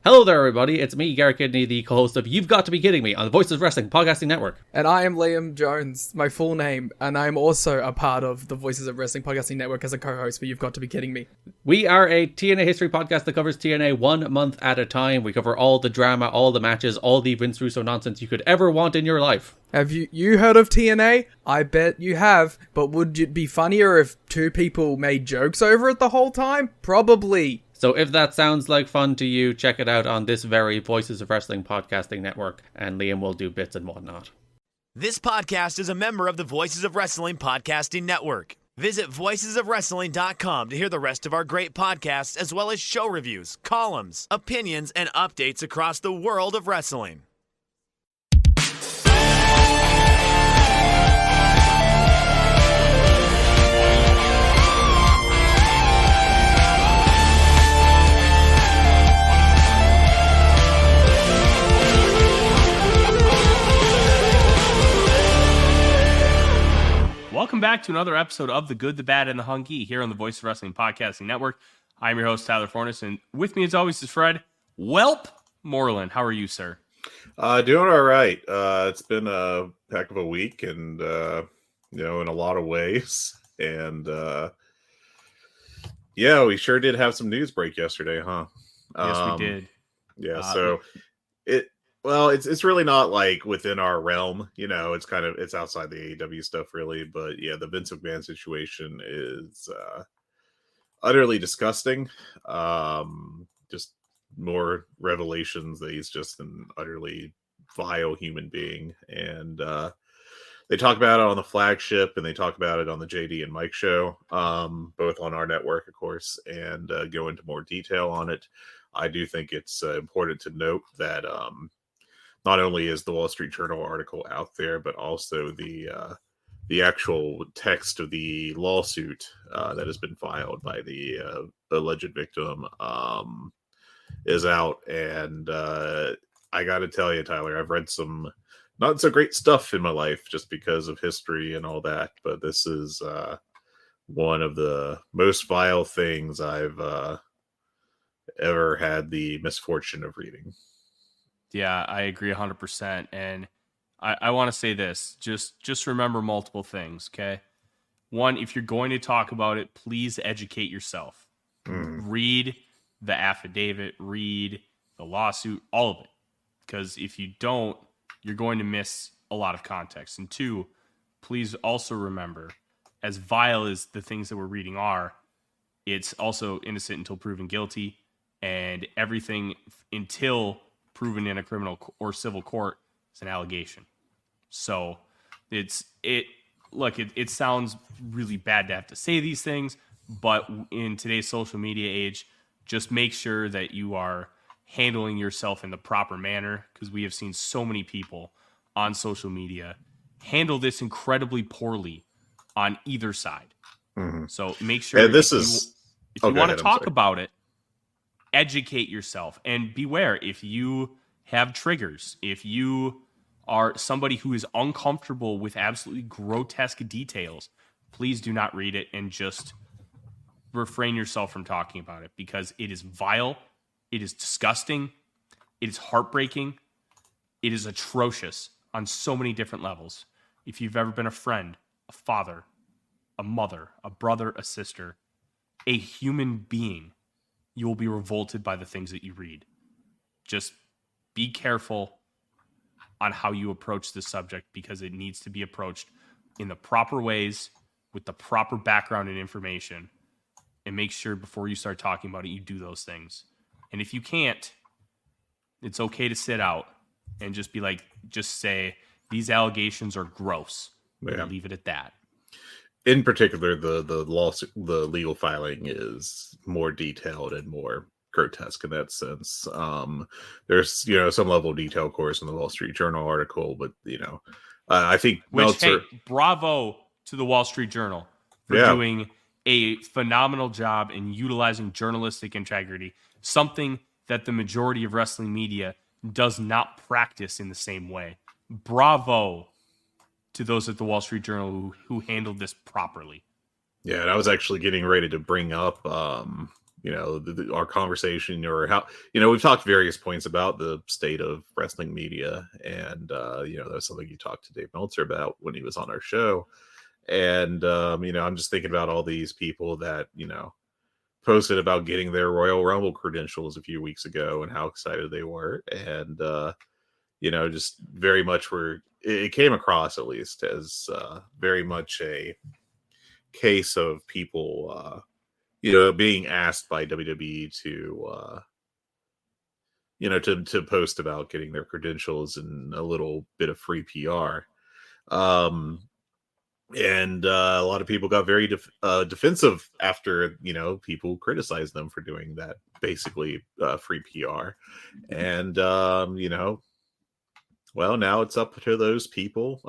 Hello there, everybody. It's me, Garrett Kidney, the co-host of You've Got to Be Kidding Me on the Voices of Wrestling Podcasting Network. And I am Liam Jones, my full name, and I'm also a part of the Voices of Wrestling Podcasting Network as a co-host for You've Got to Be Kidding Me. We are a TNA history podcast that covers TNA 1 month at a time. We cover all the drama, all the matches, all the Vince Russo nonsense you could ever want in your life. Have you heard of TNA? I bet you have, but would it be funnier if two people made jokes over it the whole time? Probably. So if that sounds like fun to you, check it out on this very Voices of Wrestling Podcasting Network, and Liam will do bits and whatnot. This podcast is a member of the Voices of Wrestling Podcasting Network. Visit voicesofwrestling.com to hear the rest of our great podcasts, as well as show reviews, columns, opinions, and updates across the world of wrestling. Welcome back to another episode of The Good, the Bad, and the Hungee here on the Voice of Wrestling Podcasting Network. I'm your host, Tyler Fornes, and with me as always is Fred Welp Moreland. How are you, sir? Doing all right. It's been a heck of a week and, in a lot of ways. And, yeah, we sure did have some news break yesterday, huh? Yes, we did. Yeah, it's really not like within our realm, it's outside the AEW stuff really, but yeah, the Vince McMahon situation is utterly disgusting. Just more revelations that he's just an utterly vile human being, and they talk about it on the flagship and they talk about it on the JD and Mike show, both on our network, of course, and go into more detail on it. I do think it's important to note that not only is the Wall Street Journal article out there, but also the actual text of the lawsuit that has been filed by the alleged victim is out. And I got to tell you, Tyler, I've read some not so great stuff in my life just because of history and all that, but this is one of the most vile things I've ever had the misfortune of reading. Yeah, I agree 100%. And I want to say this, just remember multiple things, okay? One, if you're going to talk about it, please educate yourself. Read the affidavit, read the lawsuit, all of it. Because if you don't, you're going to miss a lot of context. And two, please also remember, as vile as the things that we're reading are, it's also innocent until proven guilty, and everything until proven in a criminal or civil court is an allegation. So it sounds really bad to have to say these things, but in today's social media age, just make sure that you are handling yourself in the proper manner, because we have seen so many people on social media handle this incredibly poorly on either side. Mm-hmm. So make sure if you want to talk about it, educate yourself, and beware if you have triggers, if you are somebody who is uncomfortable with absolutely grotesque details, please do not read it and just refrain yourself from talking about it, because it is vile, it is disgusting, it is heartbreaking, it is atrocious on so many different levels. If you've ever been a friend, a father, a mother, a brother, a sister, a human being, you will be revolted by the things that you read. Just be careful on how you approach this subject, because it needs to be approached in the proper ways with the proper background and information, and make sure before you start talking about it, you do those things. And if you can't, it's okay to sit out and just say, these allegations are gross. Yeah. And leave it at that. In particular, the lawsuit, the legal filing is more detailed and more grotesque in that sense. There's some level of detail, of course, in the Wall Street Journal article, but I think bravo to the Wall Street Journal for doing a phenomenal job in utilizing journalistic integrity, something that the majority of wrestling media does not practice in the same way. Bravo to those at the Wall Street Journal who handled this properly. Yeah, and I was actually getting ready to bring up our conversation, or how, we've talked various points about the state of wrestling media, and that's something you talked to Dave Meltzer about when he was on our show. And I'm just thinking about all these people that posted about getting their Royal Rumble credentials a few weeks ago and how excited they were, and just very much it came across, at least, as very much a case of people being asked by WWE to post about getting their credentials and a little bit of free PR. And a lot of people got very defensive after, people criticized them for doing that, basically free PR. And, well, now it's up to those people,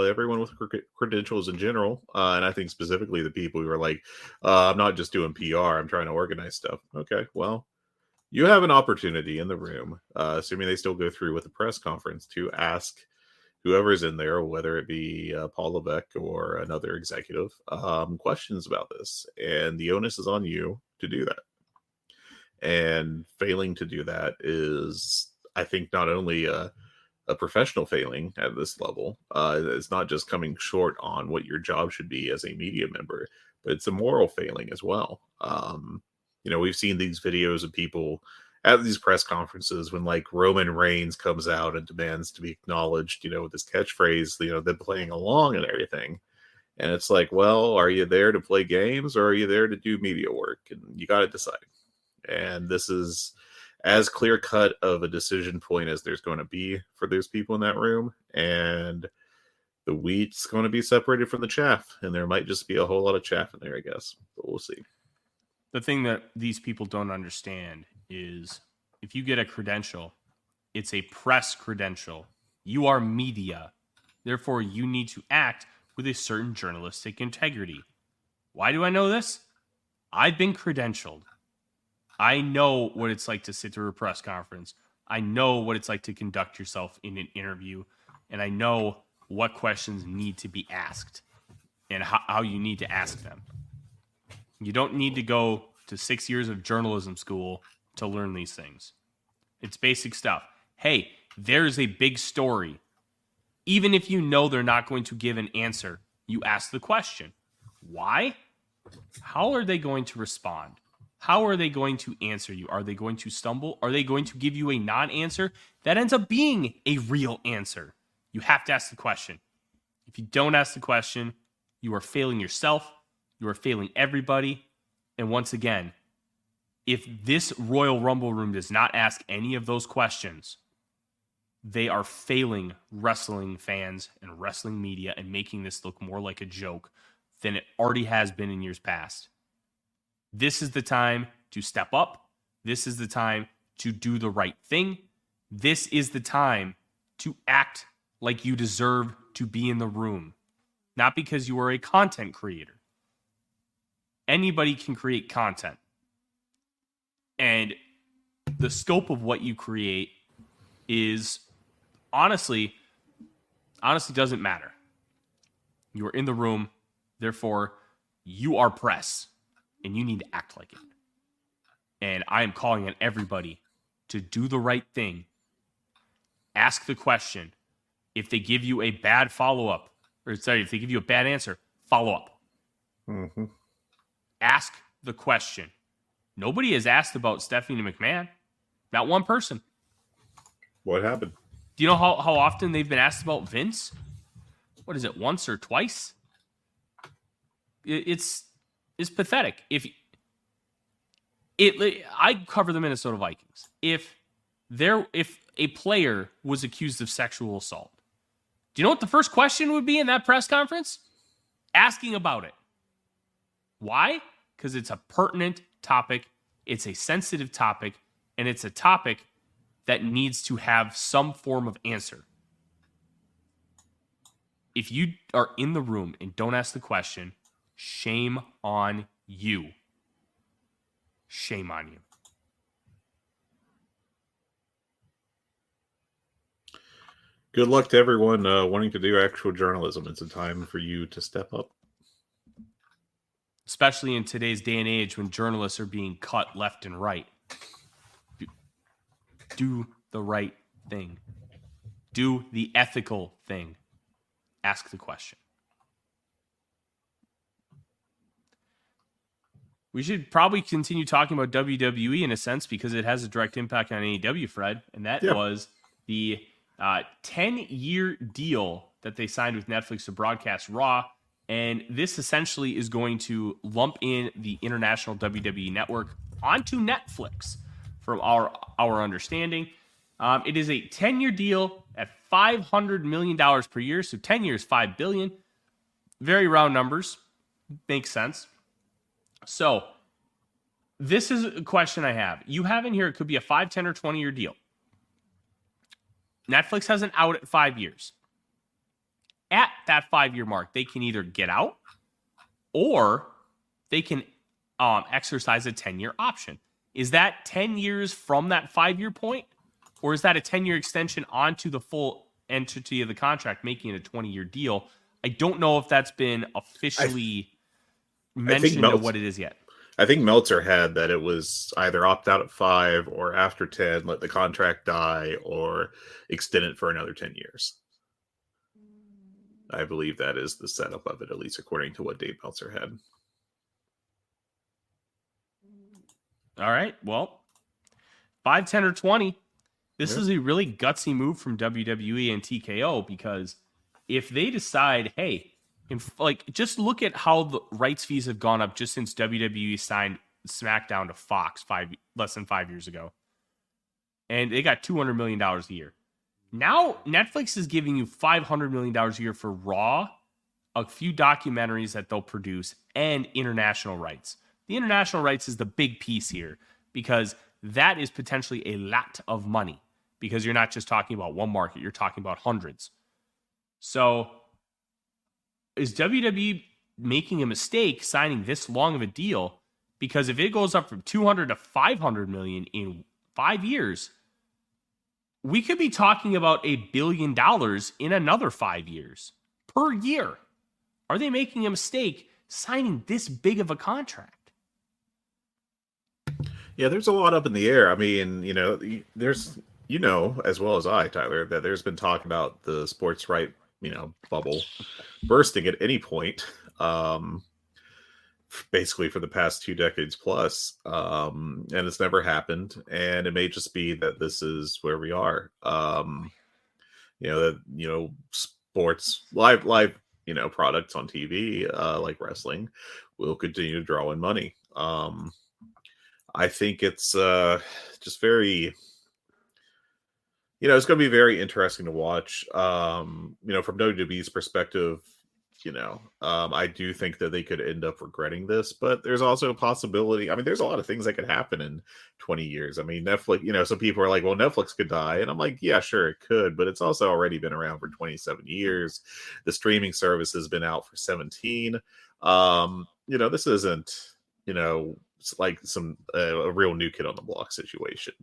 everyone with credentials in general. And I think specifically the people who are like, I'm not just doing PR, I'm trying to organize stuff. Okay, well, you have an opportunity in the room, assuming they still go through with the press conference, to ask whoever's in there, whether it be Paul Levesque or another executive, questions about this. And the onus is on you to do that. And failing to do that is, I think, not only a professional failing at this level. It's not just coming short on what your job should be as a media member, but it's a moral failing as well. We've seen these videos of people at these press conferences when, like, Roman Reigns comes out and demands to be acknowledged, with his catchphrase, them playing along and everything. And it's like, well, are you there to play games, or are you there to do media work? And you got to decide. And this is as clear cut of a decision point as there's going to be for those people in that room. And the wheat's going to be separated from the chaff, and there might just be a whole lot of chaff in there, I guess, but we'll see. The thing that these people don't understand is if you get a credential, it's a press credential. You are media. Therefore, you need to act with a certain journalistic integrity. Why do I know this? I've been credentialed. I know what it's like to sit through a press conference. I know what it's like to conduct yourself in an interview. And I know what questions need to be asked and how you need to ask them. You don't need to go to 6 years of journalism school to learn these things. It's basic stuff. Hey, there's a big story. Even if you know they're not going to give an answer, you ask the question. Why? How are they going to respond? How are they going to answer you? Are they going to stumble? Are they going to give you a non-answer that ends up being a real answer? You have to ask the question. If you don't ask the question, you are failing yourself. You are failing everybody. And once again, if this Royal Rumble room does not ask any of those questions, they are failing wrestling fans and wrestling media and making this look more like a joke than it already has been in years past. This is the time to step up. This is the time to do the right thing. This is the time to act like you deserve to be in the room, not because you are a content creator. Anybody can create content. And the scope of what you create is honestly doesn't matter. You are in the room, therefore you are press, and you need to act like it. And I am calling on everybody to do the right thing. Ask the question. If they give you a bad follow-up, if they give you a bad answer, follow up. Mm-hmm. Ask the question. Nobody has asked about Stephanie McMahon. Not one person. What happened? Do you know how often they've been asked about Vince? What is it, once or twice? It's pathetic. I cover the Minnesota Vikings. If a player was accused of sexual assault, do you know what the first question would be in that press conference? Asking about it. Why? Because it's a pertinent topic, it's a sensitive topic, and it's a topic that needs to have some form of answer. If you are in the room and don't ask the question, shame on you. Shame on you. Good luck to everyone wanting to do actual journalism. It's a time for you to step up. especially in today's day and age when journalists are being cut left and right. Do the right thing. Do the ethical thing. Ask the question. We should probably continue talking about WWE in a sense because it has a direct impact on AEW, Fred. And that was the 10-year deal that they signed with Netflix to broadcast Raw. And this essentially is going to lump in the international WWE network onto Netflix from our understanding. It is a 10-year deal at $500 million per year. So 10 years, $5 billion. Very round numbers. Makes sense. So this is a question I have. You have in here, it could be a 5, 10, or 20-year deal. Netflix has an out at 5 years. At that 5-year mark, they can either get out or they can exercise a 10-year option. Is that 10 years from that 5-year point? Or is that a 10-year extension onto the full entity of the contract, making it a 20-year deal? I don't know if that's been officially mentioned of what it is yet. I think Meltzer had that it was either opt out at 5 or after 10, let the contract die or extend it for another 10 years. I believe that is the setup of it, at least according to what Dave Meltzer had. All right. Well, 5, 10, or 20. This is a really gutsy move from WWE and TKO because if they decide, hey, just look at how the rights fees have gone up just since WWE signed SmackDown to Fox less than 5 years ago. And they got $200 million a year. Now, Netflix is giving you $500 million a year for Raw, a few documentaries that they'll produce, and international rights. The international rights is the big piece here because that is potentially a lot of money because you're not just talking about one market, you're talking about hundreds. So is WWE making a mistake signing this long of a deal? Because if it goes up from 200 to 500 million in 5 years, we could be talking about $1 billion in another 5 years per year. Are they making a mistake signing this big of a contract? Yeah, there's a lot up in the air. I mean, there's, as well as I, Tyler, that there's been talk about the sports right bubble bursting at any point, basically for the past 2 decades plus, and it's never happened. And it may just be that this is where we are. Sports live, products on TV, like wrestling, will continue to draw in money. I think it's just very. It's going to be very interesting to watch. From WWE's perspective, I do think that they could end up regretting this, but there's also a possibility. I mean, there's a lot of things that could happen in 20 years. I mean, Netflix, some people are like, well, Netflix could die. And I'm like, yeah, sure, it could, but it's also already been around for 27 years. The streaming service has been out for 17. This isn't, it's like a real new kid on the block situation,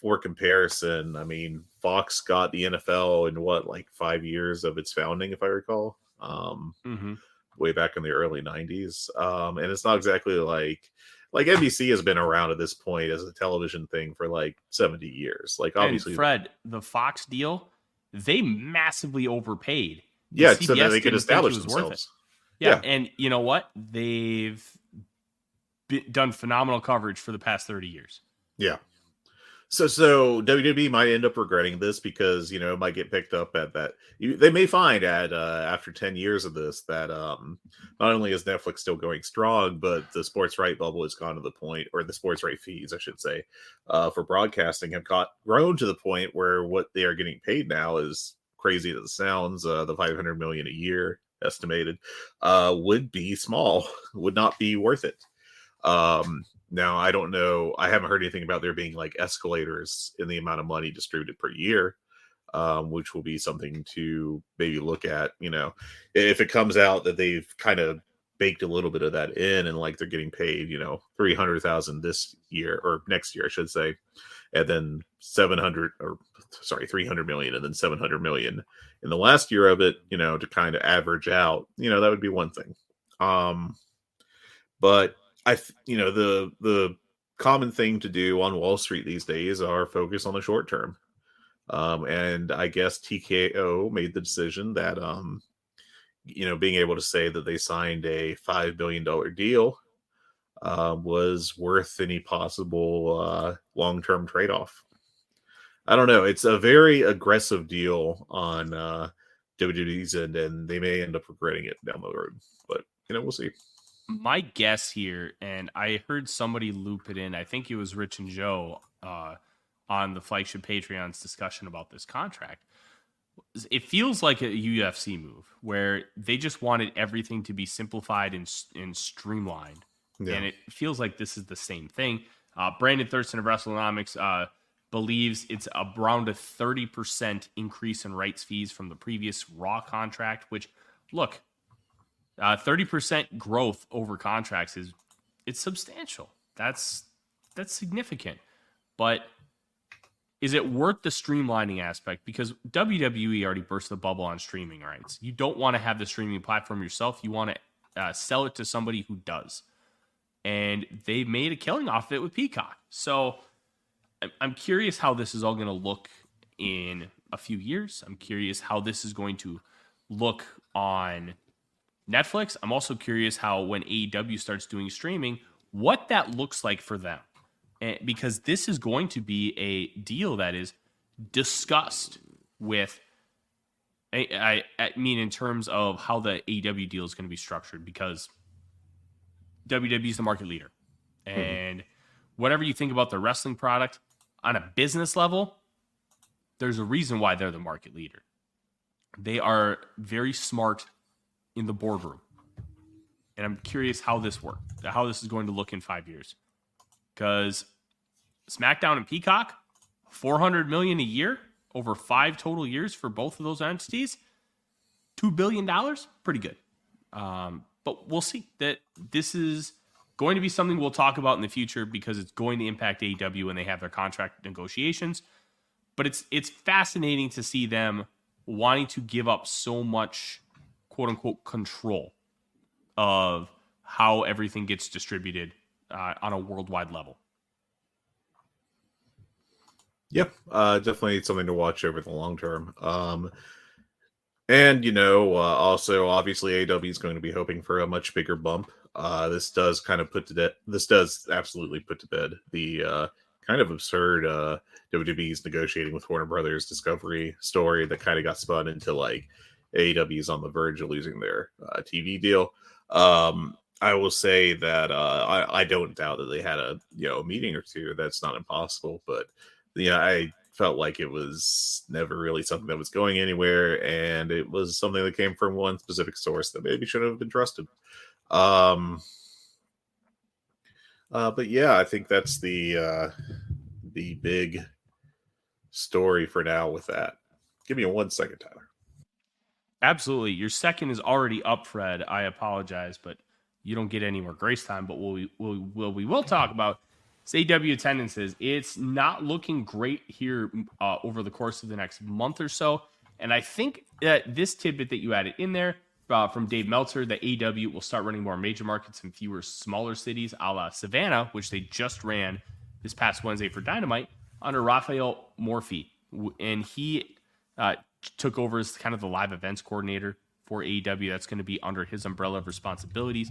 For comparison, I mean, Fox got the NFL in 5 years of its founding, if I recall, way back in the early 90s. And it's not exactly like NBC has been around at this point as a television thing for 70 years. Obviously, and Fred, the Fox deal, they massively overpaid. Yeah, so that they could establish themselves. Yeah, and you know what? They've done phenomenal coverage for the past 30 years. Yeah. So WWE might end up regretting this because, it might get picked up at that. They may find after 10 years of this that not only is Netflix still going strong, but the sports right bubble has gone to the point, or the sports right fees, I should say, for broadcasting have grown to the point where what they are getting paid now is crazy as it sounds. The $500 million a year estimated would be small, would not be worth it. Now, I don't know. I haven't heard anything about there being escalators in the amount of money distributed per year, which will be something to maybe look at. If it comes out that they've kind of baked a little bit of that in and they're getting paid, $300,000 this year or next year, I should say, and then 300 million and then 700 million in the last year of it, to kind of average out, that would be one thing. But the common thing to do on Wall Street these days are focus on the short term. And I guess TKO made the decision that being able to say that they signed a $5 billion deal was worth any possible long-term trade-off. I don't know. It's a very aggressive deal on WWE's end, and they may end up regretting it down the road. But we'll see. My guess here, and I heard somebody loop it in, I think it was Rich and Joe on the Flagship Patreon's discussion about this contract. It feels like a UFC move where they just wanted everything to be simplified and streamlined. Yeah. And it feels like this is the same thing. Brandon Thurston of WrestleNomics believes it's around a 30% increase in rights fees from the previous Raw contract, which, look, 30% growth over contracts it's substantial. That's significant. But is it worth the streamlining aspect? Because WWE already burst the bubble on streaming rights. You don't want to have the streaming platform yourself. You want to sell it to somebody who does. And they made a killing off it with Peacock. So I'm curious how this is all going to look in a few years. I'm curious how this is going to look on Netflix. I'm also curious how when AEW starts doing streaming, what that looks like for them. Because this is going to be a deal that is discussed with, I mean, in terms of how the AEW deal is going to be structured, because WWE is the market leader. And whatever you think about the wrestling product, on a business level, there's a reason why they're the market leader. They are very smart in the boardroom. And I'm curious how this is going to look in 5 years. Because SmackDown and Peacock, $400 million a year over 5 total years for both of those entities, $2 billion, pretty good. But we'll see. That this is going to be something we'll talk about in the future because it's going to impact AEW when they have their contract negotiations. But it's fascinating to see them wanting to give up so much, quote unquote, control of how everything gets distributed on a worldwide level. Yep, definitely something to watch over the long term. And also obviously AEW is going to be hoping for a much bigger bump. This does absolutely put to bed the kind of absurd WWE's negotiating with Warner Brothers Discovery story that kind of got spun into like AEW is on the verge of losing their TV deal. I will say that I don't doubt that they had a meeting or two. That's not impossible, but I felt like it was never really something that was going anywhere, and it was something that came from one specific source that maybe shouldn't have been trusted. But yeah, I think that's the big story for now with that. Give me 1 second, Tyler. Absolutely. Your second is already up, Fred. I apologize, but you don't get any more grace time. But we will talk about AEW attendances. It's not looking great here over the course of the next month or so. And I think that this tidbit that you added in there from Dave Meltzer, that AEW will start running more major markets and fewer smaller cities, a la Savannah, which they just ran this past Wednesday for Dynamite, under Raphael Morphy. And he took over as kind of the live events coordinator for AEW. That's going to be under his umbrella of responsibilities.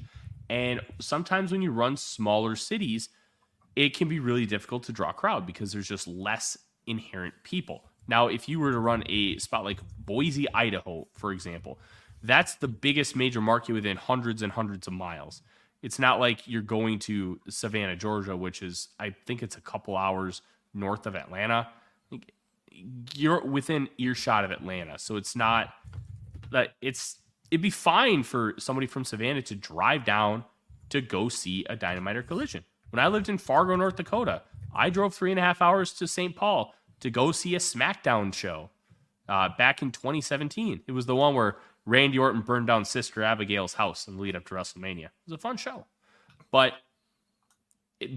And sometimes when you run smaller cities, it can be really difficult to draw a crowd because there's just less inherent people. Now, if you were to run a spot like Boise, Idaho, for example, that's the biggest major market within hundreds and hundreds of miles. It's not like you're going to Savannah, Georgia, which is, I think it's a couple hours north of Atlanta. You're within earshot of Atlanta. So it's not that it'd be fine for somebody from Savannah to drive down to go see a Dynamite or Collision. When I lived in Fargo, North Dakota, I drove 3.5 hours to St. Paul to go see a SmackDown show back in 2017. It was the one where Randy Orton burned down Sister Abigail's house in the lead up to WrestleMania. It was a fun show. But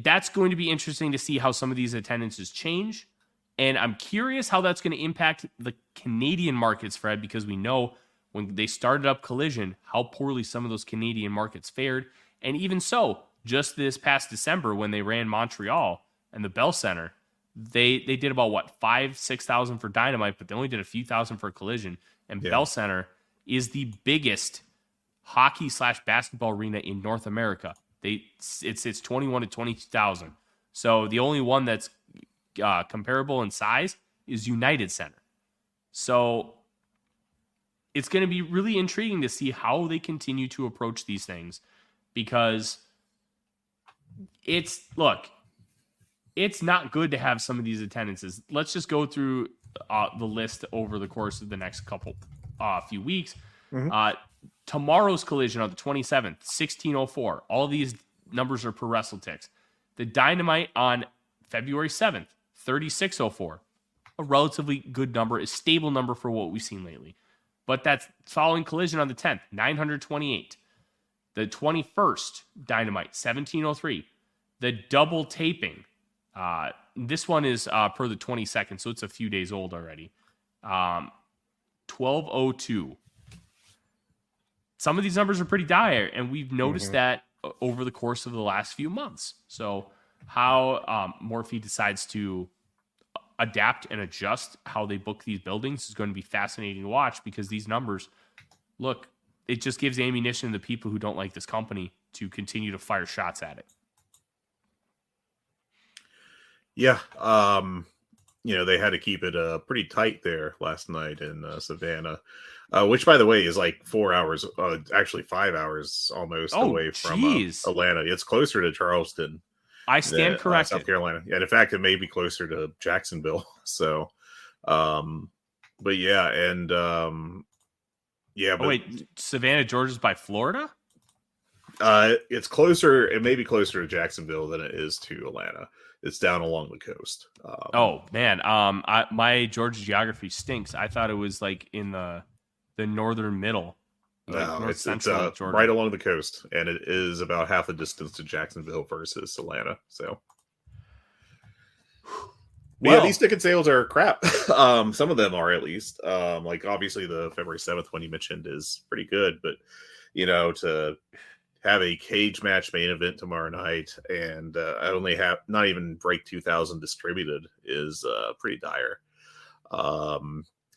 that's going to be interesting to see how some of these attendances change. And I'm curious how that's going to impact the Canadian markets, Fred, because we know when they started up Collision, how poorly some of those Canadian markets fared. And even so, just this past December when they ran Montreal and the Bell Center, they did about, 5,000-6,000 for Dynamite, but they only did a few thousand for Collision. And Bell Center is the biggest hockey/basketball arena in North America. It's 21 to 22,000. So the only one that's comparable in size is United Center. So it's going to be really intriguing to see how they continue to approach these things, because it's not good to have some of these attendances. Let's just go through the list over the course of the next few weeks. Tomorrow's Collision on the 27th, 1604. All these numbers are per WrestleTix. The Dynamite on February 7th, 3604. A relatively good number, a stable number for what we've seen lately. But that's following Collision on the 10th, 928. The 21st, Dynamite, 1703. The double taping. This one is per the 22nd, so it's a few days old already. 1202. Some of these numbers are pretty dire, and we've noticed that over the course of the last few months. So how Morphe decides to adapt and adjust how they book these buildings is going to be fascinating to watch, because these numbers, look, it just gives ammunition to the people who don't like this company to continue to fire shots at it. Yeah. They had to keep it pretty tight there last night in Savannah, which, by the way, is like 4 hours, actually 5 hours almost away from Atlanta. It's closer to Charleston. I stand corrected. South Carolina. And in fact, it may be closer to Jacksonville. So, but yeah. And, wait, Savannah, Georgia's by Florida? It's closer. It may be closer to Jacksonville than it is to Atlanta. It's down along the coast. My Georgia geography stinks. I thought it was like in the northern middle. No, it's right along the coast, and it is about half the distance to Jacksonville versus Atlanta. So, these ticket sales are crap. Some of them are, at least. Like obviously the February 7th one you mentioned is pretty good, but to have a cage match main event tomorrow night and I only have not even break 2,000 distributed is pretty dire.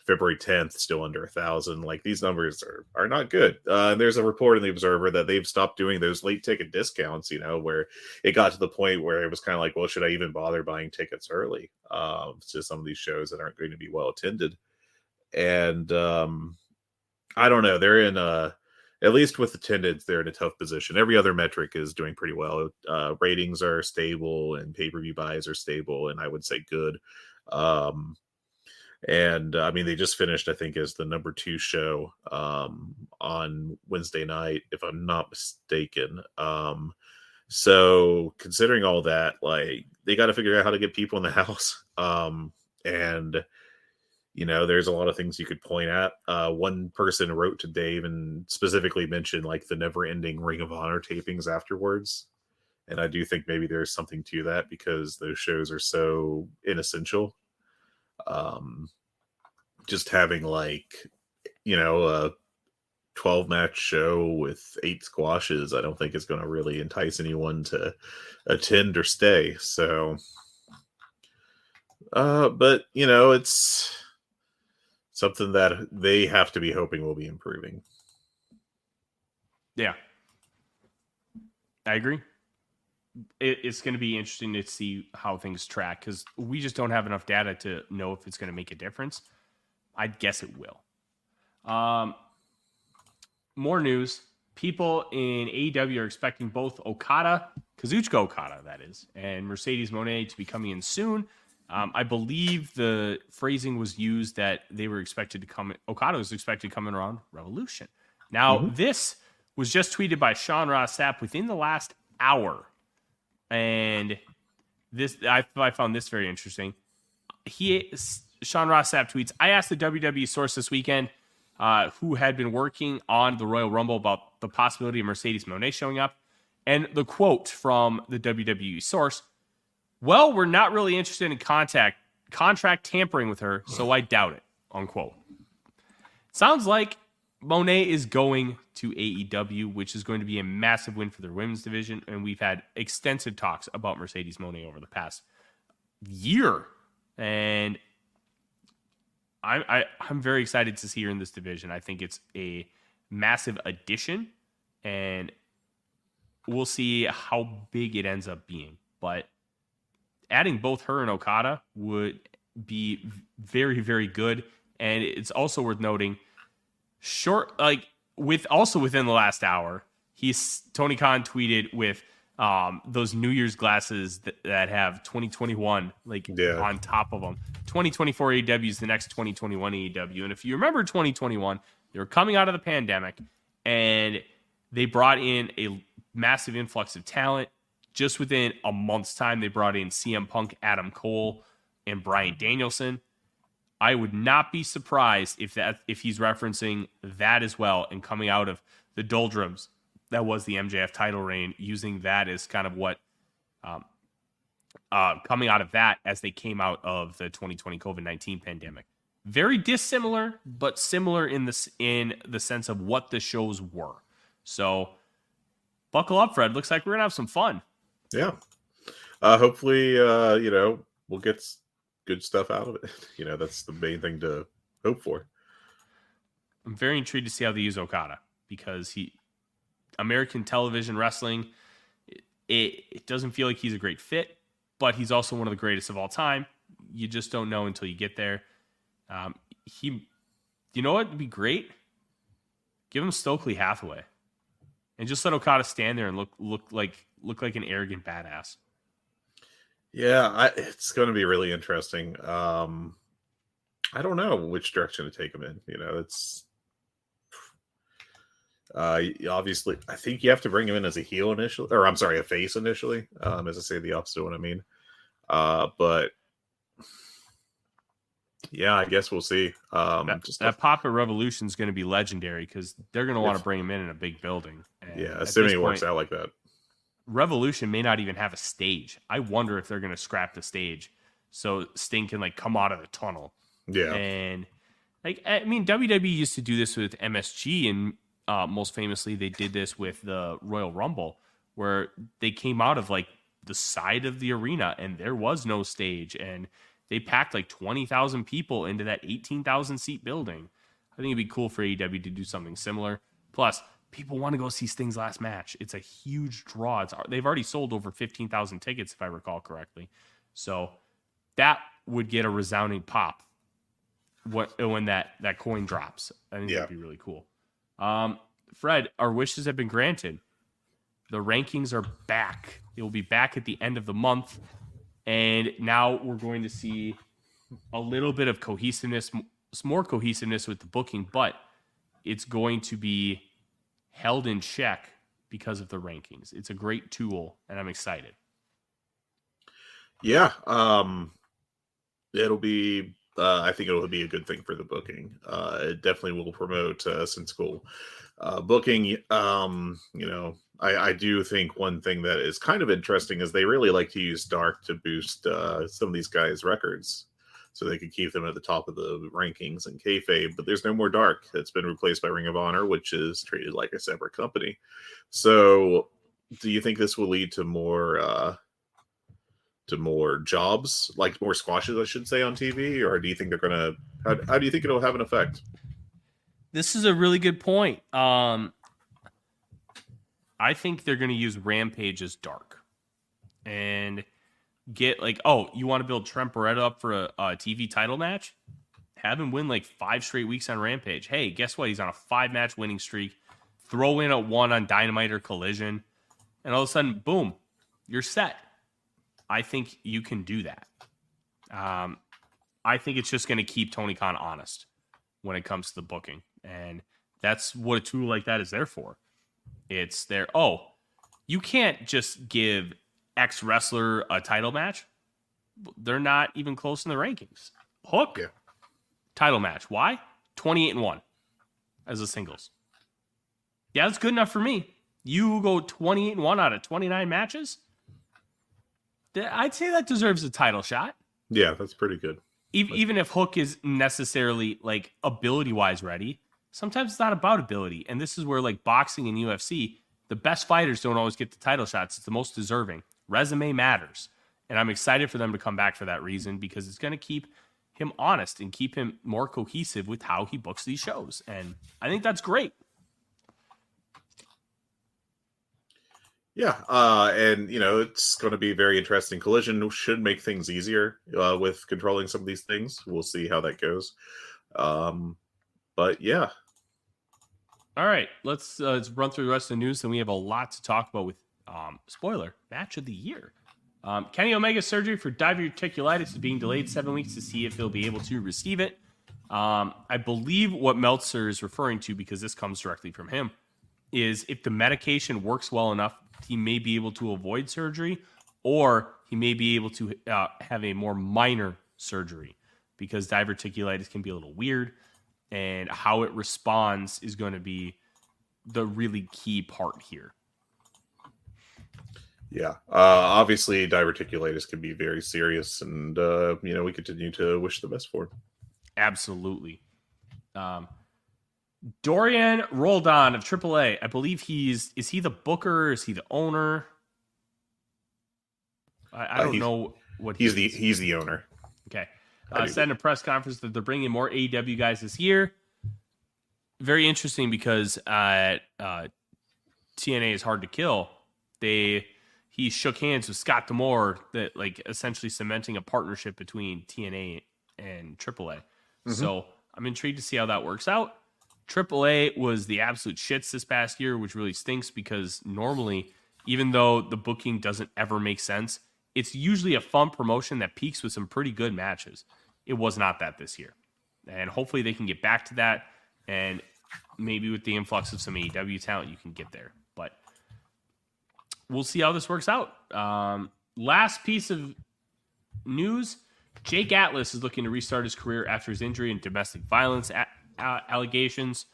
February 10th, still under 1,000. Like, these numbers are not good. There's a report in the Observer that they've stopped doing those late ticket discounts, where it got to the point where it was kind of like, well, should I even bother buying tickets early to some of these shows that aren't going to be well attended? And I don't know. They're in at least with attendance, they're in a tough position. Every other metric is doing pretty well. Ratings are stable and pay-per-view buys are stable, and I would say good. They just finished, I think, as the number 2 show on Wednesday night, if I'm not mistaken. So considering all that, like, they got to figure out how to get people in the house. There's a lot of things you could point at. One person wrote to Dave and specifically mentioned like the never-ending Ring of Honor tapings afterwards. And I do think maybe there's something to that because those shows are so inessential. Just having a 12-match show with 8 squashes, I don't think is going to really entice anyone to attend or stay. So, but it's something that they have to be hoping will be improving. Yeah, I agree. It's going to be interesting to see how things track because we just don't have enough data to know if it's going to make a difference. I guess it will. More news. People in AEW are expecting both Kazuchika Okada, that is, and Mercedes Moné to be coming in soon. I believe the phrasing was used that they were expected to come. Okada was expected to come in around Revolution. Now, This was just tweeted by Sean Ross Sapp within the last hour. And this, I found this very interesting. Sean Ross Sapp tweets, I asked the WWE source this weekend who had been working on the Royal Rumble about the possibility of Mercedes Moné showing up. And the quote from the WWE source, well, we're not really interested in contract tampering with her, so I doubt it, unquote. Sounds like Monet is going to AEW, which is going to be a massive win for their women's division. And we've had extensive talks about Mercedes Monet over the past year. And I'm very excited to see her in this division. I think it's a massive addition, and we'll see how big it ends up being. But adding both her and Okada would be very, very good. And it's also worth noting, within the last hour, Tony Khan tweeted with those New Year's glasses that have 2021 on top of them. 2024 AEW is the next 2021 AEW. And if you remember 2021, they were coming out of the pandemic and they brought in a massive influx of talent. Just within a month's time, they brought in CM Punk, Adam Cole, and Bryan Danielson. I would not be surprised if he's referencing that as well, and coming out of the doldrums that was the MJF title reign, using that as kind of what coming out of that as they came out of the 2020 COVID-19 pandemic. Very dissimilar, but similar in the sense of what the shows were. So buckle up, Fred. Looks like we're gonna have some fun. Yeah. Hopefully, we'll get good stuff out of it. That's the main thing to hope for. I'm very intrigued to see how they use Okada, because American television wrestling, it doesn't feel like he's a great fit, but he's also one of the greatest of all time. You just don't know until you get there. You know what would be great? Give him Stokely Hathaway, and just let Okada stand there and look like an arrogant badass. Yeah, it's going to be really interesting. I don't know which direction to take him in. It's obviously, I think you have to bring him in as a heel initially, or I'm sorry, a face initially. As I say, the opposite of what I mean. But yeah, I guess we'll see. That pop at Revolution is going to be legendary, because they're going to want to bring him in a big building. And assuming it works out like that. Revolution may not even have a stage. I wonder if they're going to scrap the stage so Sting can come out of the tunnel. Yeah. And WWE used to do this with MSG, and most famously they did this with the Royal Rumble, where they came out of the side of the arena and there was no stage, and they packed 20,000 people into that 18,000 seat building. I think it'd be cool for AEW to do something similar. Plus, people want to go see Sting's last match. It's a huge draw. They've already sold over 15,000 tickets, if I recall correctly. So that would get a resounding pop when that coin drops. I think that'd be really cool. Fred, our wishes have been granted. The rankings are back. It will be back at the end of the month. And now we're going to see a little bit of cohesiveness, more cohesiveness with the booking, but it's going to be held in check because of the rankings. It's a great tool, and I'm excited. Yeah, it'll be. I think it'll be a good thing for the booking. It definitely will promote sensical booking. I do think one thing that is kind of interesting is they really like to use Dark to boost some of these guys' records, so they could keep them at the top of the rankings and kayfabe. But there's no more Dark. It's been replaced by Ring of Honor, which is treated like a separate company. So, do you think this will lead to more jobs, more squashes, I should say, on TV, or do you think they're gonna? How do you think it'll have an effect? This is a really good point. I think they're going to use Rampage as Dark, and get you want to build Trent Beretta up for a TV title match? Have him win 5 straight weeks on Rampage. Hey, guess what? He's on a 5-match winning streak. Throw in a 1 on Dynamite or Collision, and all of a sudden, boom, you're set. I think you can do that. I think it's just going to keep Tony Khan honest when it comes to the booking, and that's what a tool like that is there for. It's there. Oh, you can't just give X wrestler a title match. They're not even close in the rankings. Hook, title match. Why? 28-1 as a singles. Yeah, that's good enough for me. You go 28-1 out of 29 matches. I'd say that deserves a title shot. Yeah, that's pretty good. Even if Hook is necessarily ability-wise ready, Sometimes it's not about ability. And this is where, like boxing and UFC, the best fighters don't always get the title shots. It's the most deserving. Resume matters. And I'm excited for them to come back for that reason, because it's going to keep him honest and keep him more cohesive with how he books these shows. And I think that's great. Yeah, and it's going to be very interesting. Collision should make things easier with controlling some of these things. We'll see how that goes. But yeah. All right, let's run through the rest of the news, and we have a lot to talk about with spoiler match of the year. Kenny Omega's surgery for diverticulitis is being delayed 7 weeks to see if he'll be able to receive it. I believe what Meltzer is referring to, because this comes directly from him, is if the medication works well enough, he may be able to avoid surgery, or he may be able to have a more minor surgery, because diverticulitis can be a little weird, and how it responds is going to be the really key part here. Yeah, obviously diverticulitis can be very serious, and we continue to wish the best for him. Absolutely. Dorian Roldan of AAA. I believe is he the booker? Is he the owner? I don't know what he's the owner. Okay. Said in a press conference that they're bringing more AEW guys this year. Very interesting, because TNA is hard to kill. He shook hands with Scott D'Amore, that like essentially cementing a partnership between TNA and AAA. Mm-hmm. So I'm intrigued to see how that works out. AAA was the absolute shits this past year, which really stinks, because normally, even though the booking doesn't ever make sense, it's usually a fun promotion that peaks with some pretty good matches. It was not that this year. And hopefully they can get back to that. And maybe with the influx of some AEW talent, you can get there. But we'll see how this works out. Last piece of news, Jake Atlas is looking to restart his career after his injury and domestic violence allegations.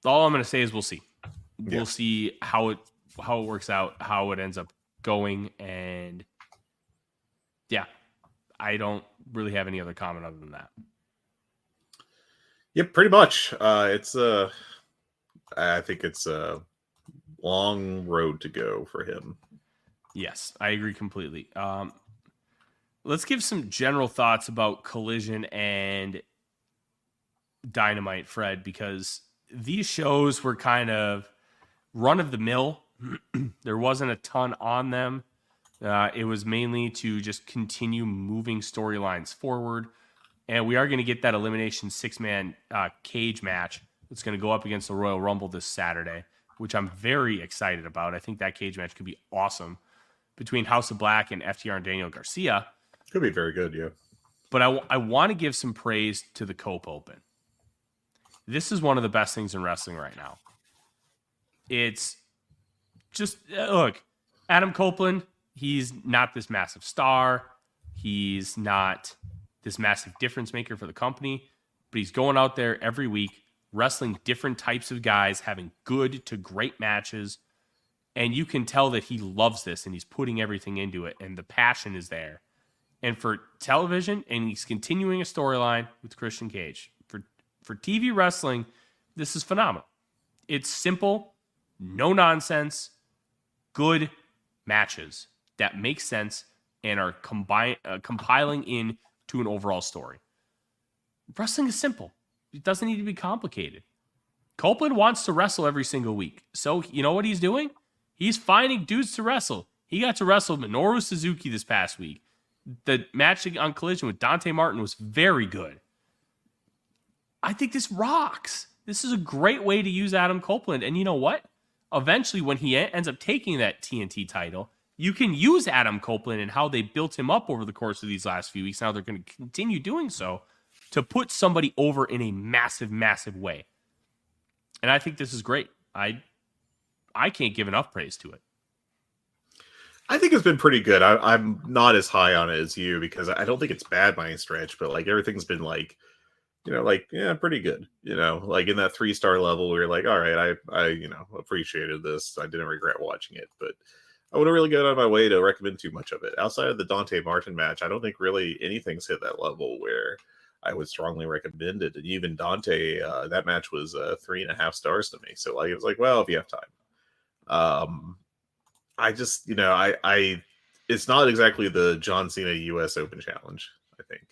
All I'm going to say is we'll see. Yeah. We'll see how it works out, how it ends up going. And yeah, I don't really have any other comment other than that. Yep, pretty much. I think it's a long road to go for him. Yes, I agree completely. Let's give some general thoughts about Collision and Dynamite, Fred, because these shows were kind of run of the mill. There wasn't a ton on them. It was mainly to just continue moving storylines forward. And we are going to get that Elimination 6-man cage match that's going to go up against the Royal Rumble this Saturday, which I'm very excited about. I think that cage match could be awesome between House of Black and FTR and Daniel Garcia. Could be very good, yeah. But I want to give some praise to the Cope Open. This is one of the best things in wrestling right now. It's just, look, Adam Copeland, he's not this massive star. He's not this massive difference maker for the company, but he's going out there every week, wrestling different types of guys, having good to great matches. And you can tell that he loves this and he's putting everything into it, and the passion is there. And for television, and he's continuing a storyline with Christian Cage. For TV wrestling, this is phenomenal. It's simple, no nonsense, good matches that make sense and are compiling into an overall story. Wrestling is simple. It doesn't need to be complicated. Copeland wants to wrestle every single week. So you know what he's doing? He's finding dudes to wrestle. He got to wrestle Minoru Suzuki this past week. The match on Collision with Dante Martin was very good. I think this rocks. This is a great way to use Adam Copeland. And you know what? Eventually, when he ends up taking that TNT title, you can use Adam Copeland and how they built him up over the course of these last few weeks. Now they're going to continue doing so to put somebody over in a massive, massive way. And I think this is great. I can't give enough praise to it. I think it's been pretty good. I'm not as high on it as you, because I don't think it's bad by any stretch, but like everything's been like, pretty good. Like in that 3-star level, we were like, all right, I appreciated this. I didn't regret watching it, but I wouldn't really go out of my way to recommend too much of it. Outside of the Dante Martin match, I don't think really anything's hit that level where I would strongly recommend it. And even Dante, that match was 3.5 stars to me. So like it was like, well, if you have time. I just, I it's not exactly the John Cena US Open Challenge, I think.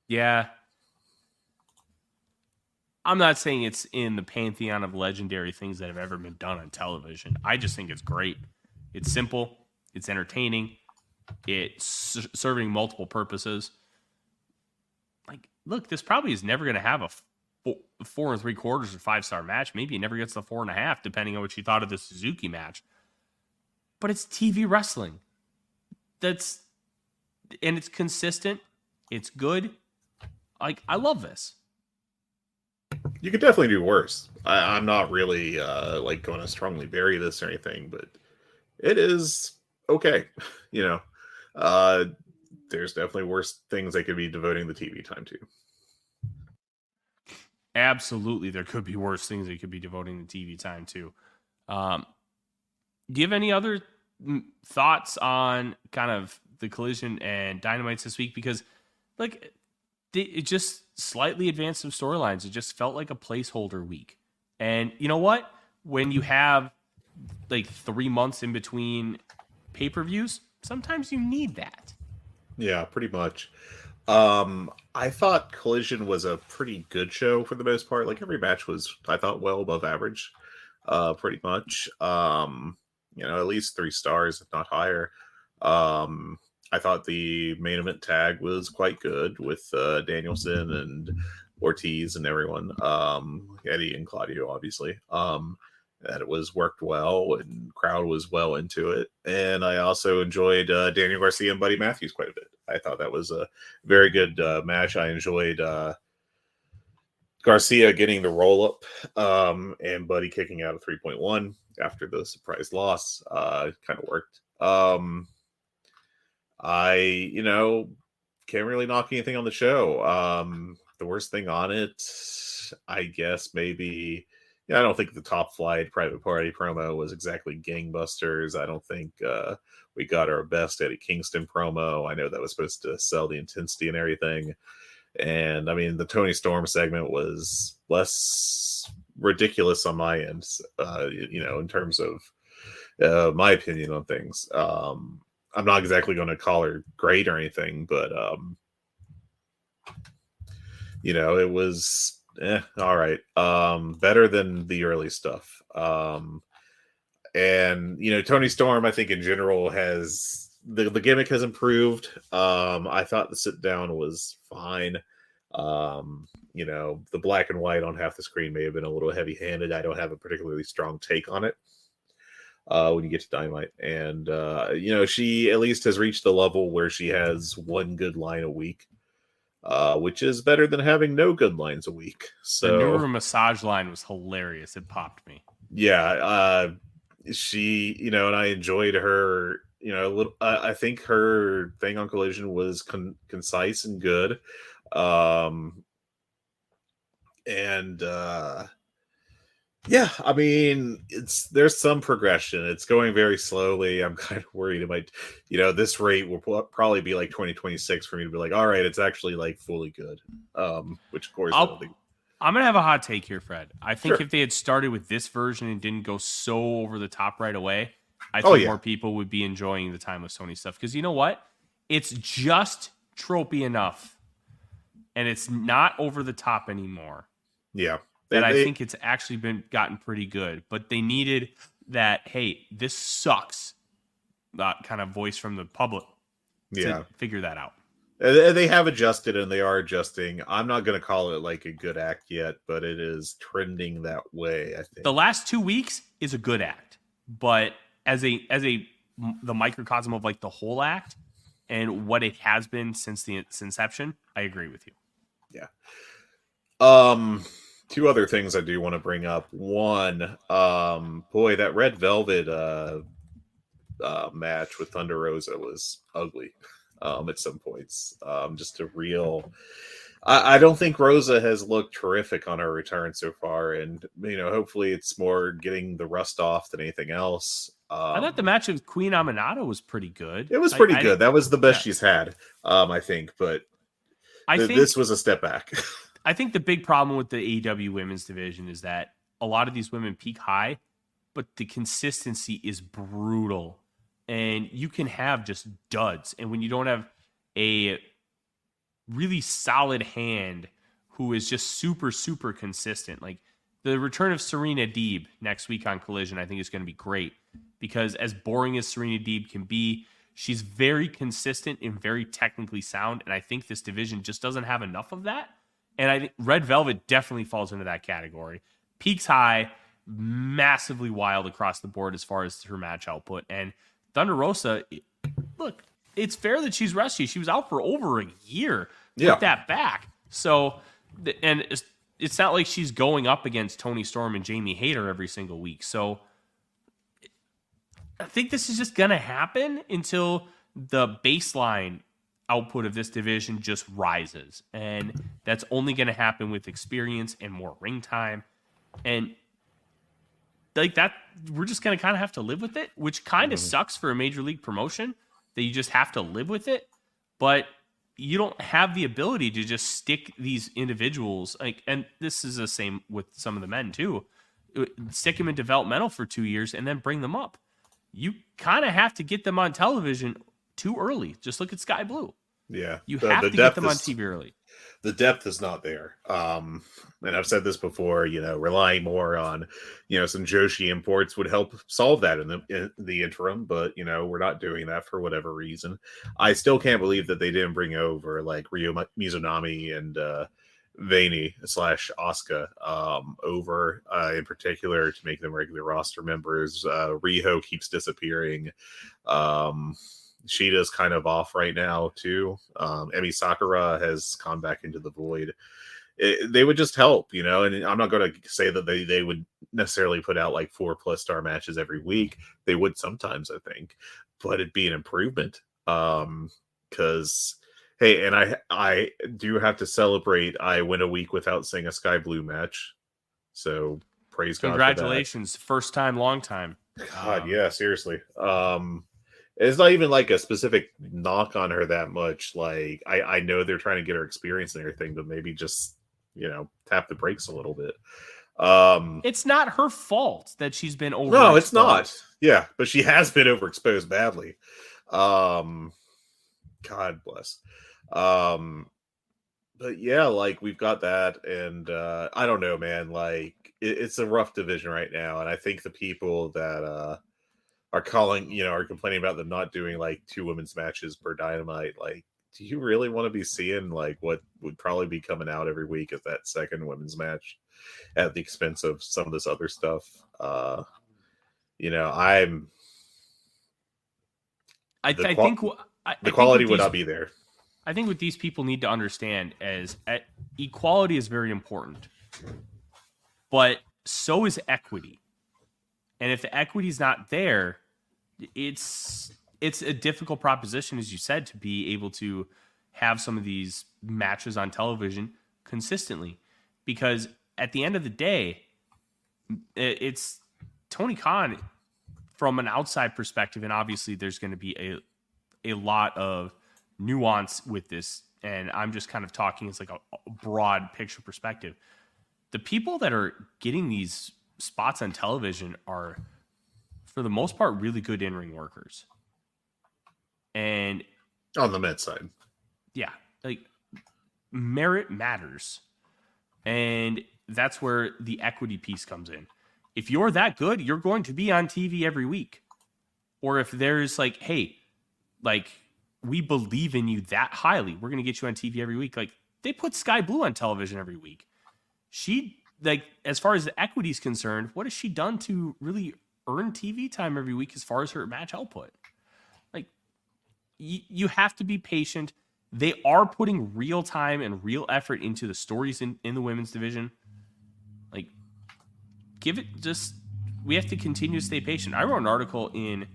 Yeah. I'm not saying it's in the pantheon of legendary things that have ever been done on television. I just think it's great. It's simple. It's entertaining. It's serving multiple purposes. Like, look, this probably is never going to have a 4 3/4 or 5-star match. Maybe it never gets the 4.5, depending on what you thought of the Suzuki match. But it's TV wrestling. And it's consistent. It's good. Like, I love this. You could definitely do worse. I'm not really like going to strongly bury this or anything, but it is okay. There's definitely worse things they could be devoting the TV time to. Absolutely, there could be worse things they could be devoting the TV time to. Do you have any other thoughts on kind of the Collision and Dynamites this week? Because, like, it just slightly advanced some storylines. It just felt like a placeholder week. And you know what? When you have like 3 months in between pay-per-views, sometimes you need that. Yeah, pretty much. I thought Collision was a pretty good show for the most part. Like every match was, I thought, well above average. Pretty much. At least 3 stars, if not higher. I thought the main event tag was quite good with Danielson and Ortiz and everyone. Eddie and Claudio, obviously. That it was worked well and crowd was well into it. And I also enjoyed Daniel Garcia and Buddy Matthews quite a bit. I thought that was a very good match. I enjoyed Garcia getting the roll up and Buddy kicking out a 3.1 after the surprise loss. Kind of worked. I can't really knock anything on the show. The worst thing on it, I guess, maybe. I don't think the Top Flight Private Party promo was exactly gangbusters. I don't think we got our best Eddie Kingston promo. I know that was supposed to sell the intensity and everything. And I mean, the Tony Storm segment was less ridiculous on my end, in terms of my opinion on things. I'm not exactly going to call her great or anything, but it was all right. Better than the early stuff. And Tony Storm, I think in general has the gimmick has improved. I thought the sit down was fine. The black and white on half the screen may have been a little heavy handed. I don't have a particularly strong take on it. When you get to Dynamite, and she at least has reached the level where she has one good line a week, which is better than having no good lines a week. So the newer massage line was hilarious. It popped me. Yeah, she, and I enjoyed her. I think her thing on Collision was concise and good, yeah, I mean, there's some progression. It's going very slowly. I'm kind of worried it might, this rate will probably be like 2026 for me to be like, all right, it's actually like fully good. Which of course I'm gonna have a hot take here, Fred. I think Sure. if they had started with this version and didn't go so over the top right away, I think more people would be enjoying the time with Sony stuff. Because you know what? It's just tropey enough, and it's not over the top anymore. Yeah. That I think it's actually gotten pretty good, but they needed that, hey, this sucks, kind of voice from the public to figure that out. They have adjusted and they are adjusting. I'm not going to call it like a good act yet, but it is trending that way, I think. The last 2 weeks is a good act, but as the microcosm of like the whole act and what it has been since its inception, I agree with you. Yeah. 2 other things I do want to bring up. One, that Red Velvet match with Thunder Rosa was ugly at some points. Just a real... I don't think Rosa has looked terrific on her return so far, and hopefully it's more getting the rust off than anything else. I thought the match with Queen Aminata was pretty good. It was pretty good. That was the best she's had, I think, but this was a step back. I think the big problem with the AEW women's division is that a lot of these women peak high, but the consistency is brutal. And you can have just duds. And when you don't have a really solid hand who is just super, super consistent, like the return of Serena Deeb next week on Collision, I think is going to be great because as boring as Serena Deeb can be, she's very consistent and very technically sound. And I think this division just doesn't have enough of that. And I think Red Velvet definitely falls into that category. Peaks high, massively wild across the board as far as her match output. And Thunder Rosa, look, it's fair that she's rusty. She was out for over a year. Put that back. So, and it's not like she's going up against Toni Storm and Jamie Hayter every single week. So I think this is just going to happen until the baseline output of this division just rises. And that's only going to happen with experience and more ring time. And like that, we're just going to kind of have to live with it, which kind of sucks for a major league promotion that you just have to live with it. But you don't have the ability to just stick these individuals like, and this is the same with some of the men too, stick them in developmental for 2 years and then bring them up. You kind of have to get them on television too early. Just look at Sky Blue. Yeah. You have to get them on TV early. The depth is not there. And I've said this before, relying more on, some Joshi imports would help solve that in the interim, but, we're not doing that for whatever reason. I still can't believe that they didn't bring over like Ryo Mizunami and Vaney / Asuka over in particular to make them regular roster members. Riho keeps disappearing. Sheeta's kind of off right now too. Emi Sakura has gone back into the void. They would just help, and I'm not going to say that they would necessarily put out like 4+ star matches every week. They would sometimes, I think, but it'd be an improvement. Because hey, and I do have to celebrate. I went a week without seeing a Sky Blue match, so praise God. Congratulations, first time, long time. God, yeah, seriously. It's not even like a specific knock on her that much. Like I know they're trying to get her experience and everything, but maybe just, tap the brakes a little bit. It's not her fault that she's been overexposed. No, it's not. Yeah, but she has been overexposed badly. God bless. But yeah, like we've got that, and I don't know, man. Like it's a rough division right now, and I think the people that are calling, are complaining about them not doing like 2 women's matches per Dynamite. Like, do you really want to be seeing like what would probably be coming out every week as that second women's match at the expense of some of this other stuff? I think the quality would not be there. I think what these people need to understand is equality is very important, but so is equity. And if the equity is not there, it's a difficult proposition, as you said, to be able to have some of these matches on television consistently. Because at the end of the day, it's Tony Khan from an outside perspective, and obviously there's going to be a lot of nuance with this, and I'm just kind of talking as like a broad picture perspective. The people that are getting these spots on television are, for the most part, really good in-ring workers. And on the med side, yeah, like merit matters. And that's where the equity piece comes in. If you're that good, you're going to be on TV every week. Or if there's like, hey, like we believe in you that highly, we're going to get you on TV every week. Like they put Sky Blue on television every week. She, like, as far as the equity is concerned, what has she done to really earn TV time every week as far as her match output? Like, you have to be patient. They are putting real time and real effort into the stories in the women's division. Like, we have to continue to stay patient. I wrote an article in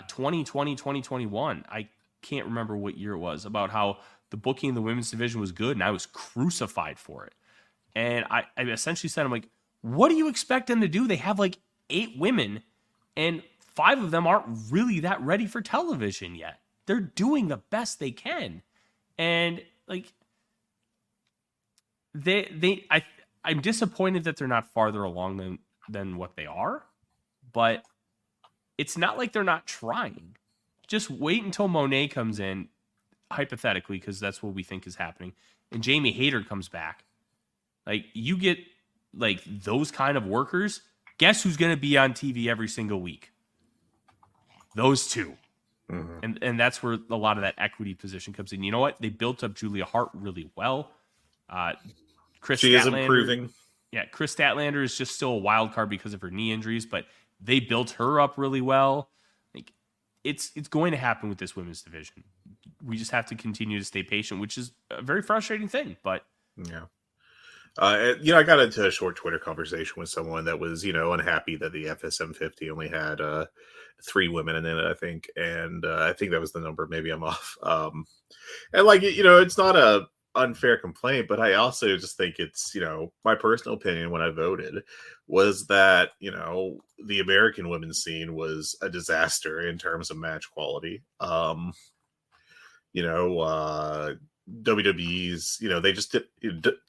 2020, 2021. I can't remember what year it was, about how the booking in the women's division was good, and I was crucified for it. And I essentially said, I'm like, what do you expect them to do? They have like 8 women, and 5 of them aren't really that ready for television yet. They're doing the best they can. And like, I'm disappointed that they're not farther along than what they are, but it's not like they're not trying. Just wait until Monet comes in, hypothetically, because that's what we think is happening, and Jamie Hayter comes back. Like, you get like those kind of workers, guess who's going to be on TV every single week? Those two. Mm-hmm. And that's where a lot of that equity position comes in. You know what? They built up Julia Hart really well. She is improving. Yeah, Chris Statlander is just still a wild card because of her knee injuries, but they built her up really well. Like, it's going to happen with this women's division. We just have to continue to stay patient, which is a very frustrating thing. But yeah. I got into a short Twitter conversation with someone that was, unhappy that the FSM 50 only had 3 women in it, I think. And I think that was the number. Maybe I'm off. And it's not a unfair complaint, but I also just think it's, my personal opinion when I voted was that, the American women's scene was a disaster in terms of match quality. WWE's, they just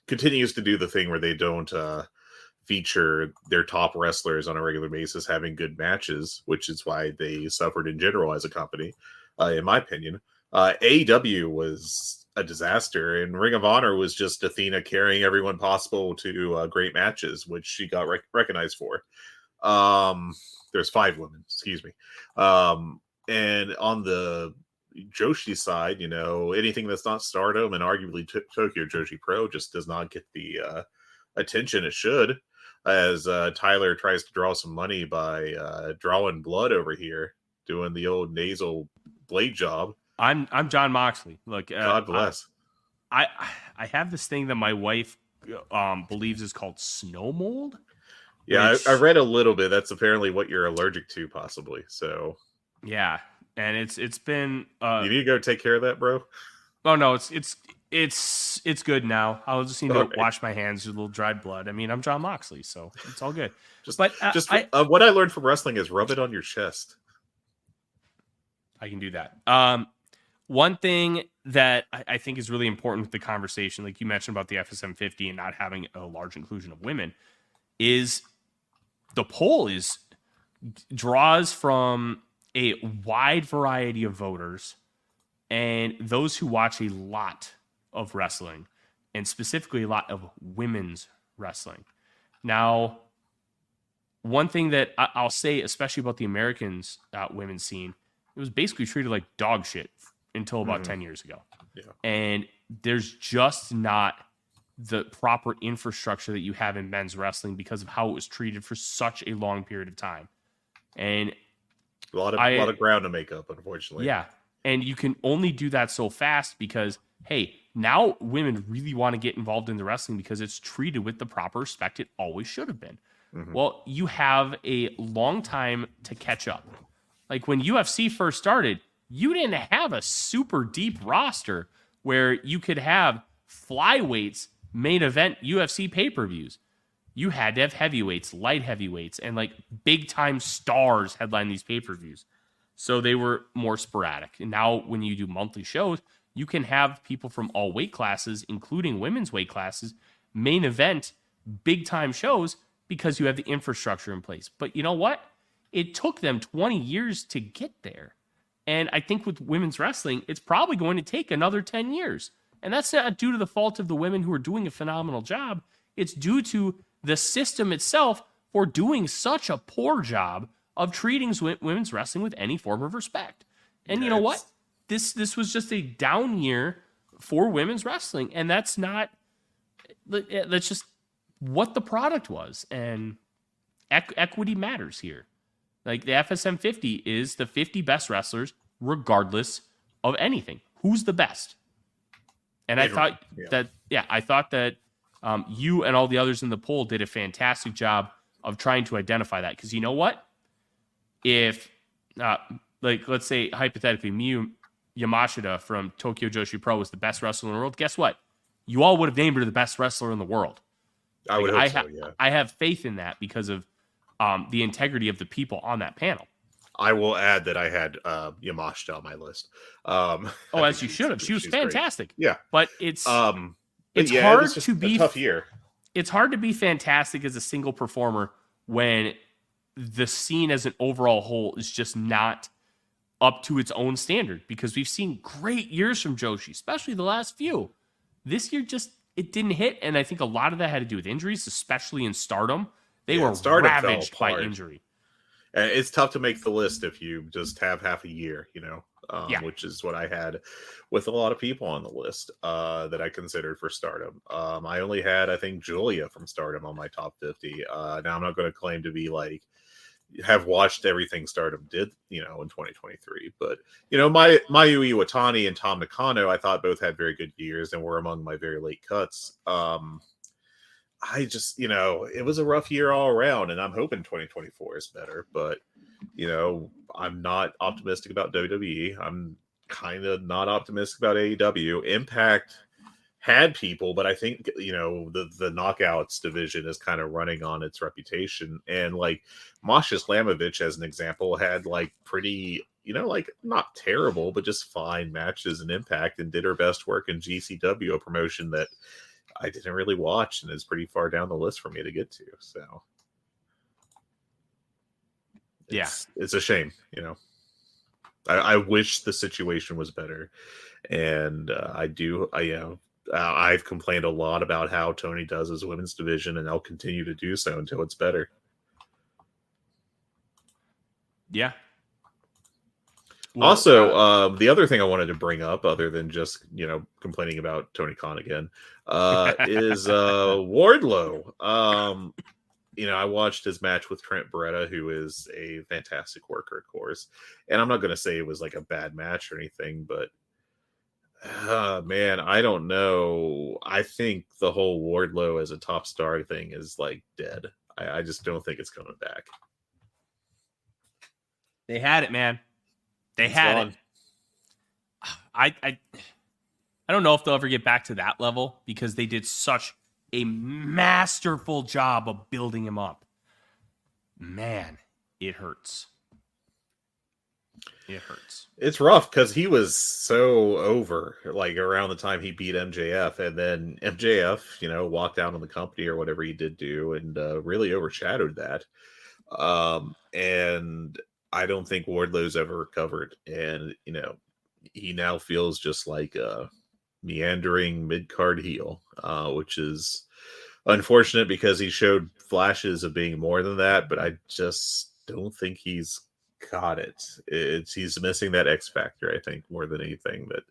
continues to do the thing where they don't feature their top wrestlers on a regular basis having good matches, which is why they suffered in general as a company, in my opinion. AEW was a disaster, and Ring of Honor was just Athena carrying everyone possible to great matches, which she got recognized for. There's 5 women, excuse me. And on the Joshi side, anything that's not Stardom and arguably Tokyo Joshi Pro just does not get the attention it should, as Tyler tries to draw some money by drawing blood over here, doing the old nasal blade job. I'm John Moxley. Look, God bless. I have this thing that my wife believes is called snow mold. Yeah, I read a little bit. That's apparently what you're allergic to, possibly. So yeah. And it's been. You need to go take care of that, bro. Oh no, it's good now. I'll just need to wash my hands with a little dried blood. I mean, I'm John Moxley, so it's all good. What I learned from wrestling is rub it on your chest. I can do that. One thing that I think is really important with the conversation, like you mentioned about the FSM 50 and not having a large inclusion of women, is the poll draws from a wide variety of voters and those who watch a lot of wrestling, and specifically a lot of women's wrestling. Now, one thing that I'll say, especially about the Americans women's scene, it was basically treated like dog shit until about 10 years ago. Yeah. And there's just not the proper infrastructure that you have in men's wrestling because of how it was treated for such a long period of time. And a lot of ground to make up, unfortunately. Yeah. And you can only do that so fast because, hey, now women really want to get involved in the wrestling because it's treated with the proper respect it always should have been. Mm-hmm. Well, you have a long time to catch up. Like when UFC first started, you didn't have a super deep roster where you could have flyweights main event UFC pay-per-views. You had to have heavyweights, light heavyweights, and like big time stars headline these pay-per-views. So they were more sporadic. And now when you do monthly shows, you can have people from all weight classes, including women's weight classes, main event big time shows because you have the infrastructure in place. But you know what? It took them 20 years to get there. And I think with women's wrestling, it's probably going to take another 10 years. And that's not due to the fault of the women who are doing a phenomenal job. It's due to the system itself for doing such a poor job of treating women's wrestling with any form of respect. And you know what? This was just a down year for women's wrestling. And that's just what the product was. And equity matters here. Like the FSM 50 is the 50 best wrestlers regardless of anything. Who's the best? And I thought that you and all the others in the poll did a fantastic job of trying to identify that. Because you know what? If, let's say, hypothetically, Miyu Yamashita from Tokyo Joshi Pro was the best wrestler in the world, guess what? You all would have named her the best wrestler in the world. I would hope so, yeah. I have faith in that because of the integrity of the people on that panel. I will add that I had Yamashita on my list. As you should have. She was fantastic. Great. Yeah. But it's... it's yeah, hard it was just to be a tough year. It's hard to be fantastic as a single performer when the scene as an overall whole is just not up to its own standard, because we've seen great years from Joshi, especially the last few. This year it didn't hit, and I think a lot of that had to do with injuries, especially in Stardom. They were Stardom fell ravaged by apart. injury. And it's tough to make the list if you just have half a year, Yeah. which is what I had with a lot of people on the list that I considered for Stardom. I only had, I think, Julia from Stardom on my top 50. Now, I'm not going to claim to be like, have watched everything Stardom did, in 2023. But, Mayu Iwatani and Tom Nakano, I thought both had very good years and were among my very late cuts. I just, it was a rough year all around, and I'm hoping 2024 is better. But, I'm not optimistic about WWE. I'm kind of not optimistic about AEW. Impact had people, but I think, the Knockouts division is kind of running on its reputation. And, like, Masha Slamovich, as an example, had, like, pretty, not terrible, but just fine matches in Impact, and did her best work in GCW, a promotion that I didn't really watch and is pretty far down the list for me to get to. So it's a shame, I wish the situation was better. And I've complained a lot about how Tony does his women's division, and I'll continue to do so until it's better. Yeah. Well, also, the other thing I wanted to bring up, other than just, complaining about Tony Khan again, is Wardlow. I watched his match with Trent Beretta, who is a fantastic worker, of course. And I'm not going to say it was like a bad match or anything, but man, I don't know. I think the whole Wardlow as a top star thing is like dead. I just don't think it's coming back. They had it, man. They had it. I don't know if they'll ever get back to that level, because they did such a masterful job of building him up. Man, it hurts. It hurts. It's rough because he was so over, like, around the time he beat MJF, and then MJF, walked out on the company or whatever he did do, and really overshadowed that. And I don't think Wardlow's ever recovered. And, he now feels just like a meandering mid-card heel, which is unfortunate because he showed flashes of being more than that, but I just don't think he's got it. He's missing that X factor, I think, more than anything that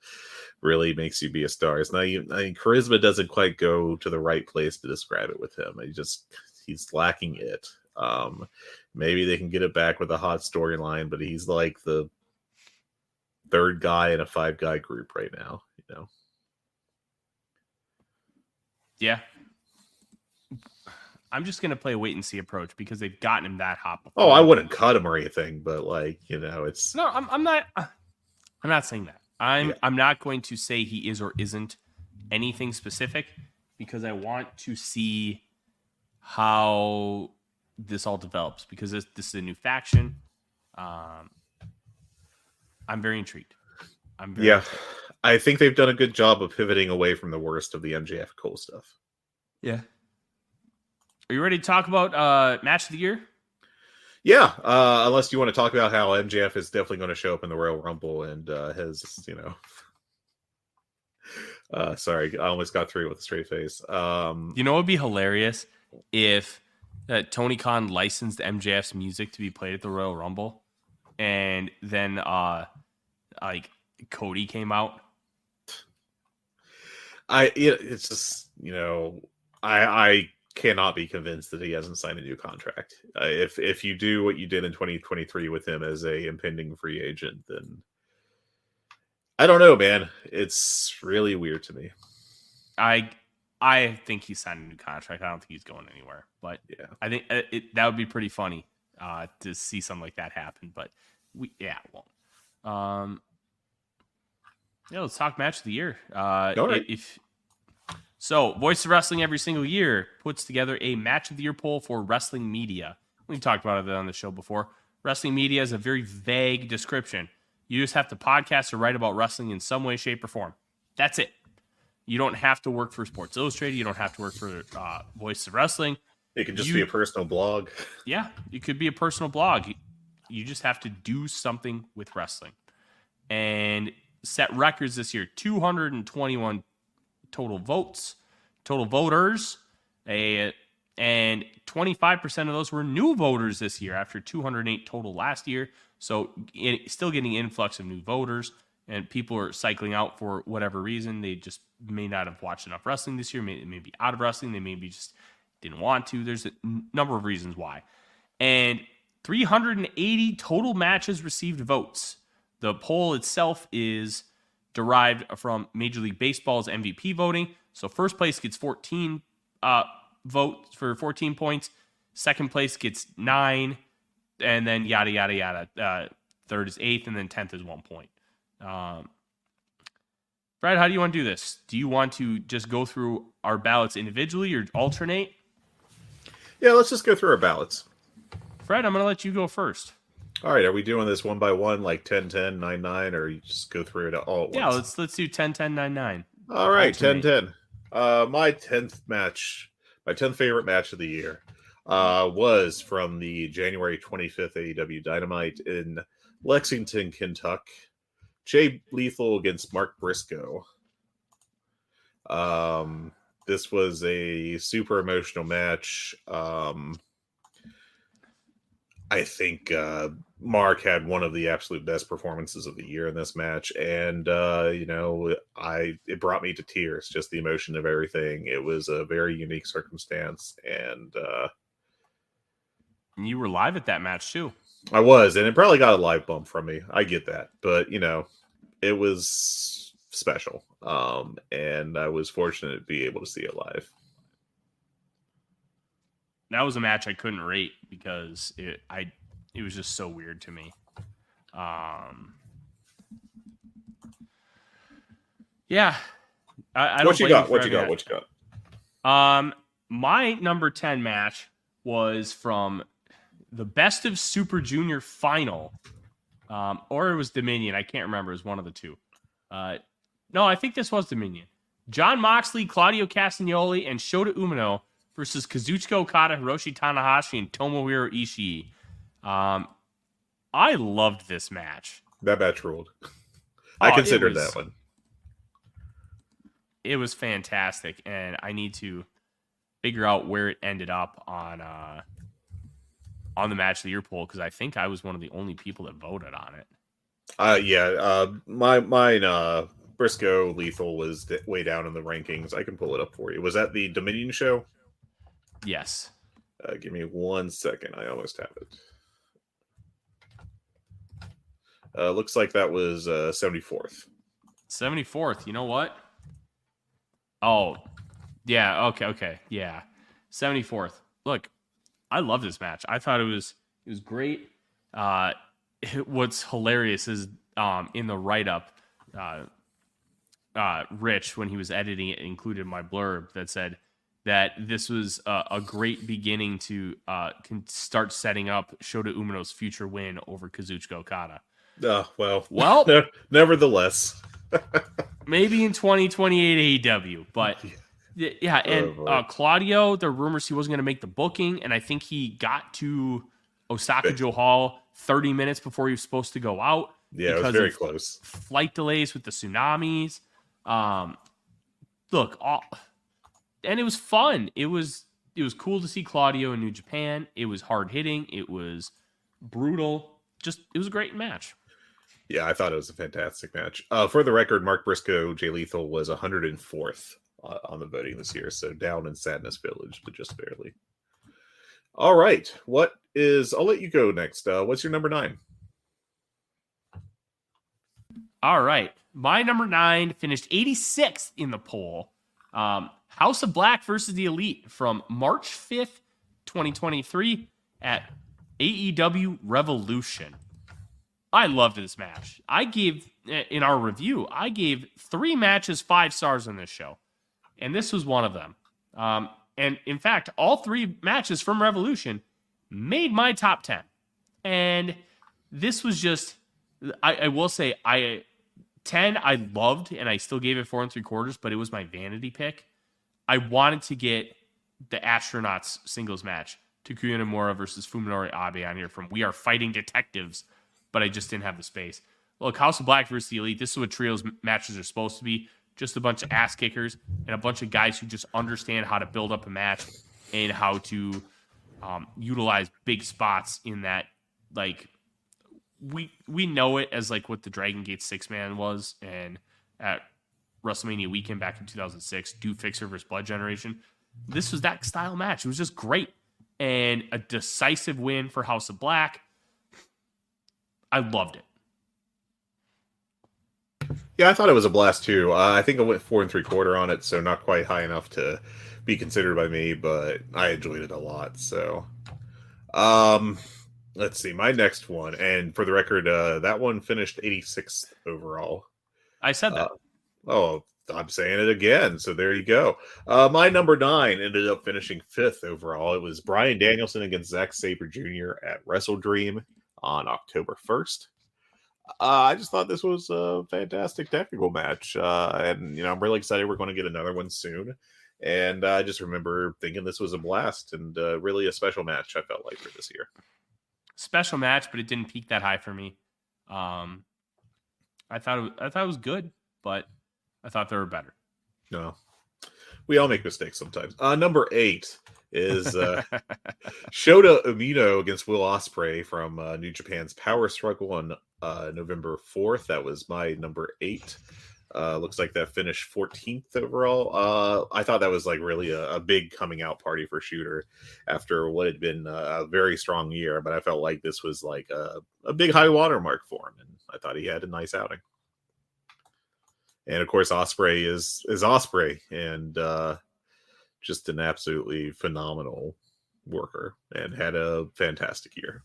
really makes you be a star. It's not even, charisma doesn't quite go to the right place to describe it with him. He's lacking it. Maybe they can get it back with a hot storyline, but he's like the third guy in a 5-guy group right now, Yeah. I'm just going to play a wait and see approach because they've gotten him that hot before. Oh, I wouldn't cut him or anything, but it's no. I'm not saying that. I'm not going to say he is or isn't anything specific, because I want to see how this all develops, because this is a new faction. I'm very intrigued. Intrigued. I think they've done a good job of pivoting away from the worst of the MJF Cole stuff. Yeah. Are you ready to talk about match of the year? Yeah, unless you want to talk about how MJF is definitely going to show up in the Royal Rumble and has, sorry, I almost got through with a straight face. What would be hilarious if Tony Khan licensed MJF's music to be played at the Royal Rumble, and then like Cody came out. It's just, I cannot be convinced that he hasn't signed a new contract. If you do what you did in 2023 with him as a impending free agent, then I don't know, man. It's really weird to me. I think he signed a new contract. I don't think he's going anywhere, but yeah, I think that would be pretty funny to see something like that happen. But it won't. Let's talk match of the year. Voice of Wrestling every single year puts together a match of the year poll for wrestling media. We've talked about it on the show before. Wrestling media is a very vague description. You just have to podcast or write about wrestling in some way, shape, or form. That's it. You don't have to work for Sports Illustrated. You don't have to work for Voice of Wrestling. It could just be a personal blog. Yeah, it could be a personal blog. You just have to do something with wrestling. And set records this year, 221 total voters, and 25% of those were new voters this year after 208 total last year. So still getting influx of new voters, and people are cycling out for whatever reason. They just may not have watched enough wrestling this year, may be out of wrestling, they maybe just didn't want to. There's a number of reasons why. And 380 total matches received votes. The poll itself is derived from Major League Baseball's MVP voting. So first place gets 14 votes for 14 points. Second place gets 9, and then yada, yada, yada. Third is 8th, and then 10th is 1 point. Brad, how do you want to do this? Do you want to just go through our ballots individually or alternate? Yeah, let's just go through our ballots. Fred, I'm going to let you go first. All right, are we doing this one by one, like 10-10, 9-9, or you just go through it all at once? Yeah, let's do 10-10, 9-9. All right, 10-10. My 10th match, my 10th favorite match of the year, was from the January 25th AEW Dynamite in Lexington, Kentucky. Jay Lethal against Mark Briscoe. This was a super emotional match. I think Mark had one of the absolute best performances of the year in this match, and it brought me to tears. Just the emotion of everything. It was a very unique circumstance, and you were live at that match too. I was, and it probably got a live bump from me. I get that, but it was special, and I was fortunate to be able to see it live. That was a match I couldn't rate because it was just so weird to me. Yeah. I don't What you got? My number 10 match was from the Best of Super Junior final, or it was Dominion. I can't remember. It was one of the two. No, I think this was Dominion. Jon Moxley, Claudio Castagnoli, and Shota Umino versus Kazuchika Okada, Hiroshi Tanahashi, and Tomohiro Ishii. I loved this match. That match ruled. I considered that one. It was fantastic, and I need to figure out where it ended up on the match of the year poll, because I think I was one of the only people that voted on it. Mine Briscoe Lethal was way down in the rankings. I can pull it up for you. Was that the Dominion show? Yes. Give me 1 second. I almost have it. Looks like that was 74th. 74th. You know what? Oh, yeah. Okay. Yeah. 74th. Look, I love this match. I thought it was great. What's hilarious is in the write-up, Rich, when he was editing it, included my blurb that said that this was a great beginning to start setting up Shota Umino's future win over Kazuchika Okada. Well, nevertheless. Maybe in 2028 AEW, but yeah, and Claudio, the rumors he wasn't going to make the booking, and I think he got to Osaka Joe Hall 30 minutes before he was supposed to go out. Yeah, it was very close. Flight delays with the tsunamis. And it was fun. It was cool to see Claudio in New Japan. It was hard hitting. It was brutal. It was a great match. Yeah, I thought it was a fantastic match. For the record, Mark Briscoe, Jay Lethal was 104th on the voting this year, so down in Sadness Village, but just barely. All right, I'll let you go next. What's your number 9? All right, my number 9 finished 86th in the poll. House of Black versus the Elite from March 5th, 2023 at AEW Revolution. I loved this match. In our review, I gave 3 matches 5 stars on this show, and this was one of them. And in fact, all 3 matches from Revolution made my top 10. And this was just, I will say, 10, I loved, and I still gave it 4 3/4, but it was my vanity pick. I wanted to get the Astronauts singles match, Takuya Nomura versus Fuminori Abe on here from We Are Fighting Detectives, but I just didn't have the space. Look, House of Black versus the Elite, this is what trios matches are supposed to be. Just a bunch of ass kickers and a bunch of guys who just understand how to build up a match and how to utilize big spots in that. Like, we know it as like what the Dragon Gate 6-man was, and at WrestleMania weekend back in 2006, Do Fixer versus Blood Generation. This was that style match. It was just great. And a decisive win for House of Black. I loved it. Yeah, I thought it was a blast too. I think I went 4 3/4 on it, so not quite high enough to be considered by me, but I enjoyed it a lot. So, let's see, my next one, and for the record, that one finished 86th overall. I said that. Oh, I'm saying it again. So there you go. My number 9 ended up finishing 5th overall. It was Bryan Danielson against Zack Sabre Jr. at Wrestle Dream on October 1st. I just thought this was a fantastic technical match. And, I'm really excited we're going to get another one soon. And I just remember thinking this was a blast and really a special match, I felt like, for this year. Special match, but it didn't peak that high for me. I thought it was good, but I thought there were better. No. We all make mistakes sometimes. Number 8 is Shota Umino against Will Ospreay from New Japan's Power Struggle on November 4th. That was my number 8. Looks like that finished 14th overall. I thought that was like really a big coming out party for Shooter after what had been a very strong year, but I felt like this was like a big high watermark for him, and I thought he had a nice outing. And of course, Ospreay is Ospreay, and just an absolutely phenomenal worker, and had a fantastic year.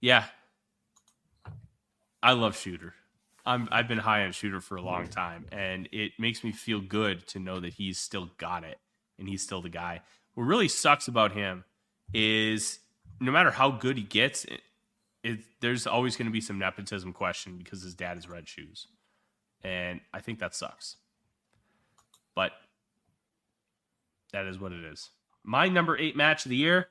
Yeah, I love Shooter. I've been high on Shooter for a long time, and it makes me feel good to know that he's still got it and he's still the guy. What really sucks about him is no matter how good he gets, there's always going to be some nepotism question because his dad is Red Shoes. And I think that sucks. But that is what it is. My number 8 match of the year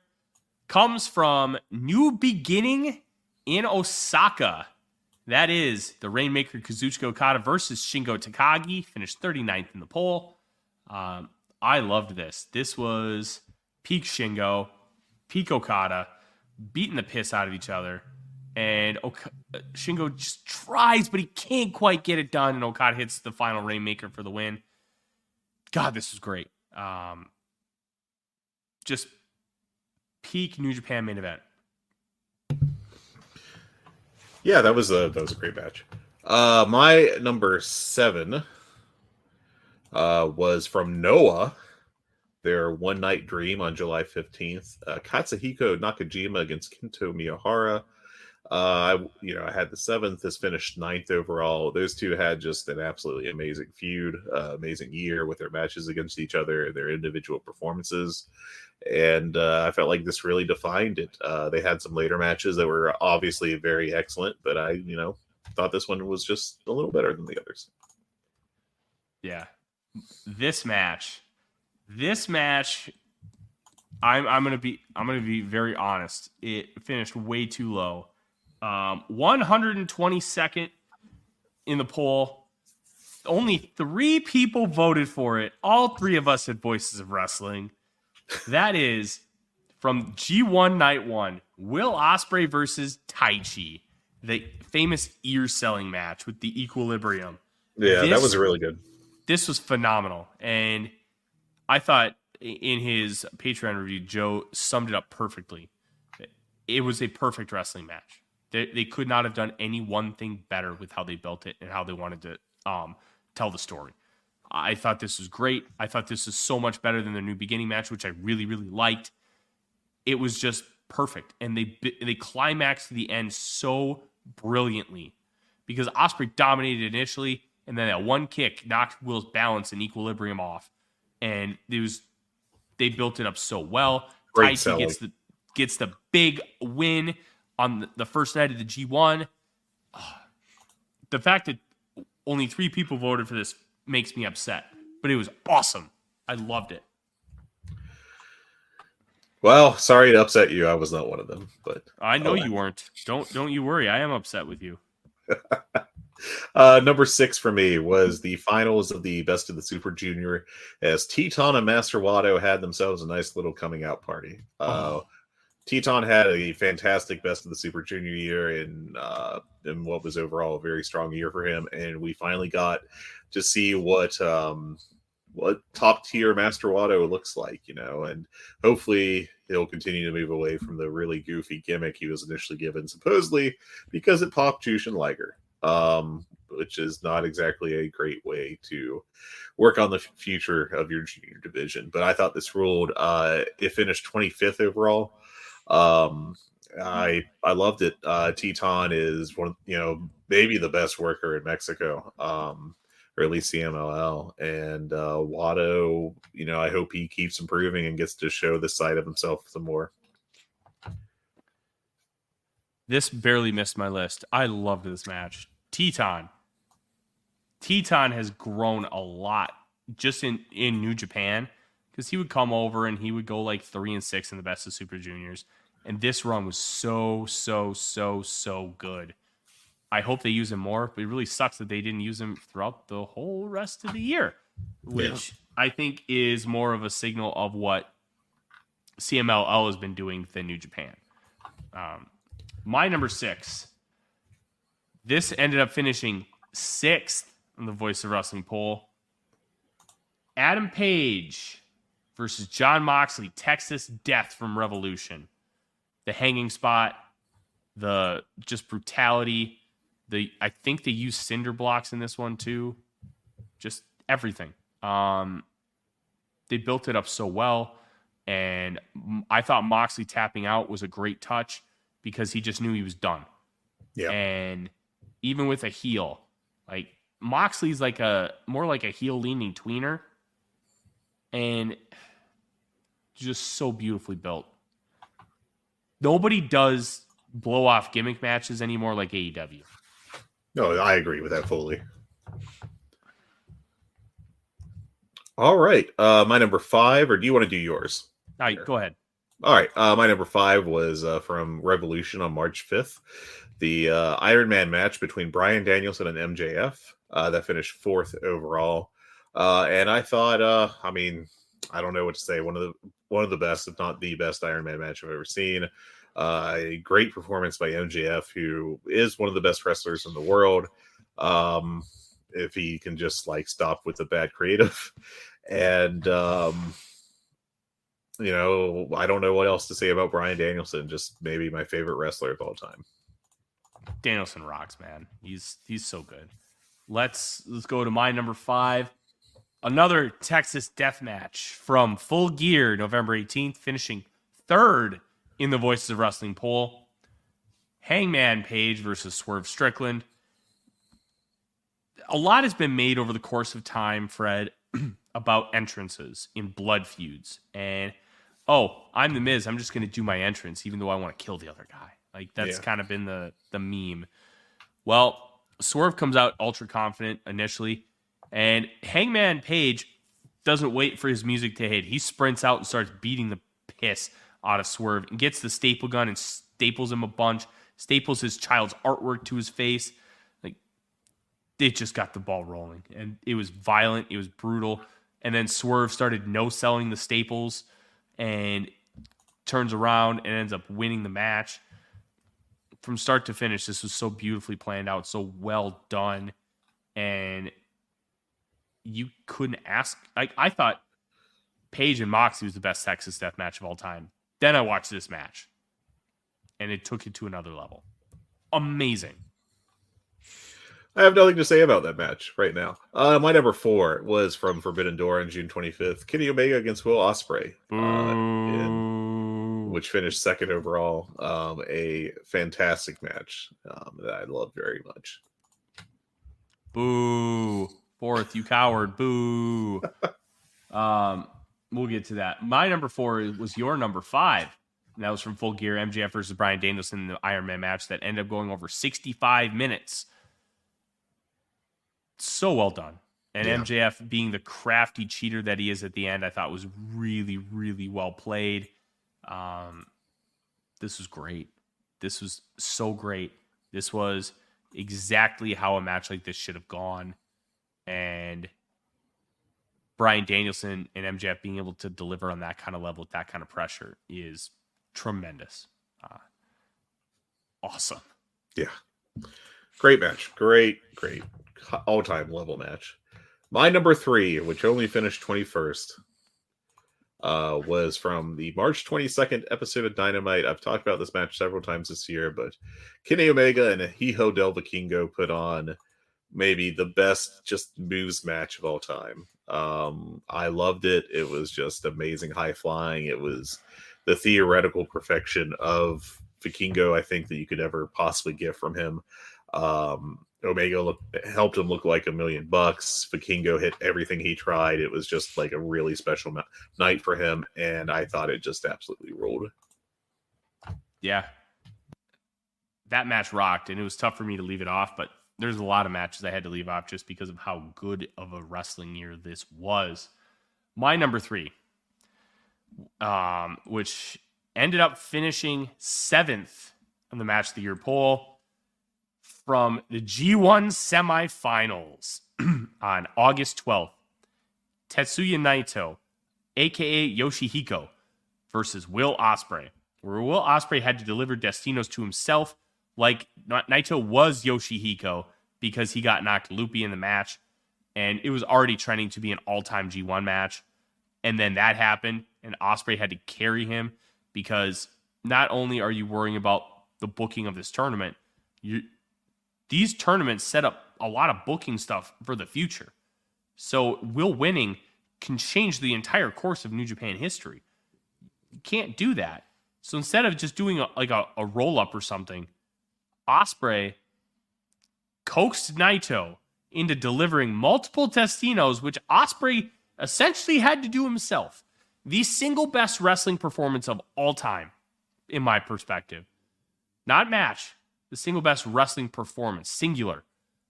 comes from New Beginning in Osaka. That is the Rainmaker Kazuchika Okada versus Shingo Takagi. Finished 39th in the poll. I loved this. This was peak Shingo, peak Okada, beating the piss out of each other. And Shingo just tries, but he can't quite get it done. And Okada hits the final Rainmaker for the win. God, this was great. Just peak New Japan main event. Yeah, that was a great match. My number 7 was from Noah, their One Night Dream on July 15th. Katsuhiko Nakajima against Kento Miyahara. I had the 7th. This finished 9th overall. Those two had just an absolutely amazing feud, amazing year with their matches against each other, their individual performances. And I felt like this really defined it. They had some later matches that were obviously very excellent, but I, thought this one was just a little better than the others. Yeah. This match, I'm gonna be very honest. It finished way too low. 122nd in the poll. Only 3 people voted for it. All 3 of us had Voices of Wrestling. That is from G1 Night 1, Will Ospreay versus Taichi, the famous ear-selling match with the Equilibrium. Yeah, that was really good. This was phenomenal. And I thought in his Patreon review, Joe summed it up perfectly. It was a perfect wrestling match. They could not have done any one thing better with how they built it and how they wanted to tell the story. I thought this was great. I thought this was so much better than the New Beginning match, which I really, really liked. It was just perfect. And they climaxed to the end so brilliantly because Ospreay dominated initially, and then that one kick knocked Will's balance and Equilibrium off. And they built it up so well. Great Taichi gets the big win on the first night of the G1. the fact that only 3 people voted for this makes me upset. But it was awesome. I loved it. Well, sorry to upset you. I was not one of them, but I know you weren't. Don't you worry. I am upset with you. Number 6 for me was the finals of the Best of the Super Junior, as Teton and Master Wato had themselves a nice little coming out party. Teton had a fantastic Best of the Super Junior year in what was overall a very strong year for him, and we finally got to see what top tier Master Wato looks like, and hopefully he'll continue to move away from the really goofy gimmick he was initially given, supposedly because it popped Jushin Liger, which is not exactly a great way to work on the future of your junior division. But I thought this ruled. It finished 25th overall. I loved it. Teton is one, maybe the best worker in Mexico, or at least the MLL. And Wato, I hope he keeps improving and gets to show this side of himself some more. This barely missed my list. I loved this match. Teton has grown a lot just in New Japan, because he would come over and he would go like 3-6 in the Best of Super Juniors. And this run was so good. I hope they use him more, but it really sucks that they didn't use him throughout the whole rest of the year, which I think is more of a signal of what CMLL has been doing than New Japan. My number 6, this ended up finishing 6th on the Voice of Wrestling poll. Adam Page versus Jon Moxley, Texas Death from Revolution. The hanging spot, the just brutality. I think they used cinder blocks in this one too. Just everything. They built it up so well, and I thought Moxley tapping out was a great touch because he just knew he was done. Yeah. And even with a heel, like Moxley's more like a heel leaning tweener, and just so beautifully built. Nobody does blow off gimmick matches anymore like AEW. No, I agree with that fully. All right. My number 5, or do you want to do yours? All right, go ahead. All right. My number 5 was from Revolution on March 5th. The Iron Man match between Bryan Danielson and MJF that finished 4th overall. And I thought, I don't know what to say. One of the best, if not the best, Iron Man match I've ever seen. A great performance by MJF, who is one of the best wrestlers in the world. If he can just stop with the bad creative, and I don't know what else to say about Bryan Danielson. Just maybe my favorite wrestler of all time. Danielson rocks, man. He's so good. Let's go to my number 5. Another Texas Death Match from Full Gear, November 18th, finishing 3rd in the Voices of Wrestling poll. Hangman Page versus Swerve Strickland. A lot has been made over the course of time, Fred, about entrances in blood feuds. And, I'm The Miz. I'm just going to do my entrance, even though I want to kill the other guy. That's kind of been the meme. Well, Swerve comes out ultra confident initially, and Hangman Page doesn't wait for his music to hit. He sprints out and starts beating the piss out of Swerve and gets the staple gun and staples him a bunch, staples his child's artwork to his face. It just got the ball rolling, and it was violent. It was brutal. And then Swerve started no-selling the staples and turns around and ends up winning the match. From start to finish, this was so beautifully planned out, so well done. And you couldn't ask. I thought Page and Moxley was the best Texas Death Match of all time. Then I watched this match, and it took it to another level. Amazing. I have nothing to say about that match right now. My number 4 was from Forbidden Door on June 25th. Kenny Omega against Will Ospreay, which finished 2nd overall. A fantastic match that I loved very much. Boo. 4th, you coward. Boo. We'll get to that. My number 4 was your number 5. And that was from Full Gear, MJF versus Bryan Danielson in the Iron Man match that ended up going over 65 minutes. so well done. And Yeah. MJF being the crafty cheater that he is at the end, I thought was really, really well played. This was great. This was so great. This was exactly how a match like this should have gone. And Bryan Danielson and MJF being able to deliver on that kind of level with that kind of pressure is tremendous. Awesome. Yeah. Great match. Great all-time level match. My number 3, which only finished 21st, was from the March 22nd episode of Dynamite. I've talked about this match several times this year, but Kenny Omega and Hijo del Vikingo put on maybe the best just moves match of all time. I loved it. It was just amazing high flying. It was the theoretical perfection of Vikingo, I think, that you could ever possibly get from him. Omega helped him look like $1 million. Vikingo hit everything he tried. It was just like a really special night for him, and I thought it just absolutely ruled. Yeah. That match rocked, and it was tough for me to leave it off, but there's a lot of matches I had to leave off just because of how good of a wrestling year this was. My number 3, which ended up finishing 7th on the Match of the Year poll, from the G1 semifinals on August 12th. Tetsuya Naito, a.k.a. Yoshihiko, versus Will Ospreay, where Will Ospreay had to deliver Destinos to himself like Naito was Yoshihiko because he got knocked loopy in the match, and it was already trending to be an all-time G1 match. And then that happened, and Ospreay had to carry him because not only are you worrying about the booking of this tournament, these tournaments set up a lot of booking stuff for the future. So Will winning can change the entire course of New Japan history. You can't do that. So instead of just doing a roll-up or something, Ospreay coaxed Naito into delivering multiple Destinos, which Ospreay essentially had to do himself. The single best wrestling performance of all time, in my perspective. Not match. The single best wrestling performance, singular,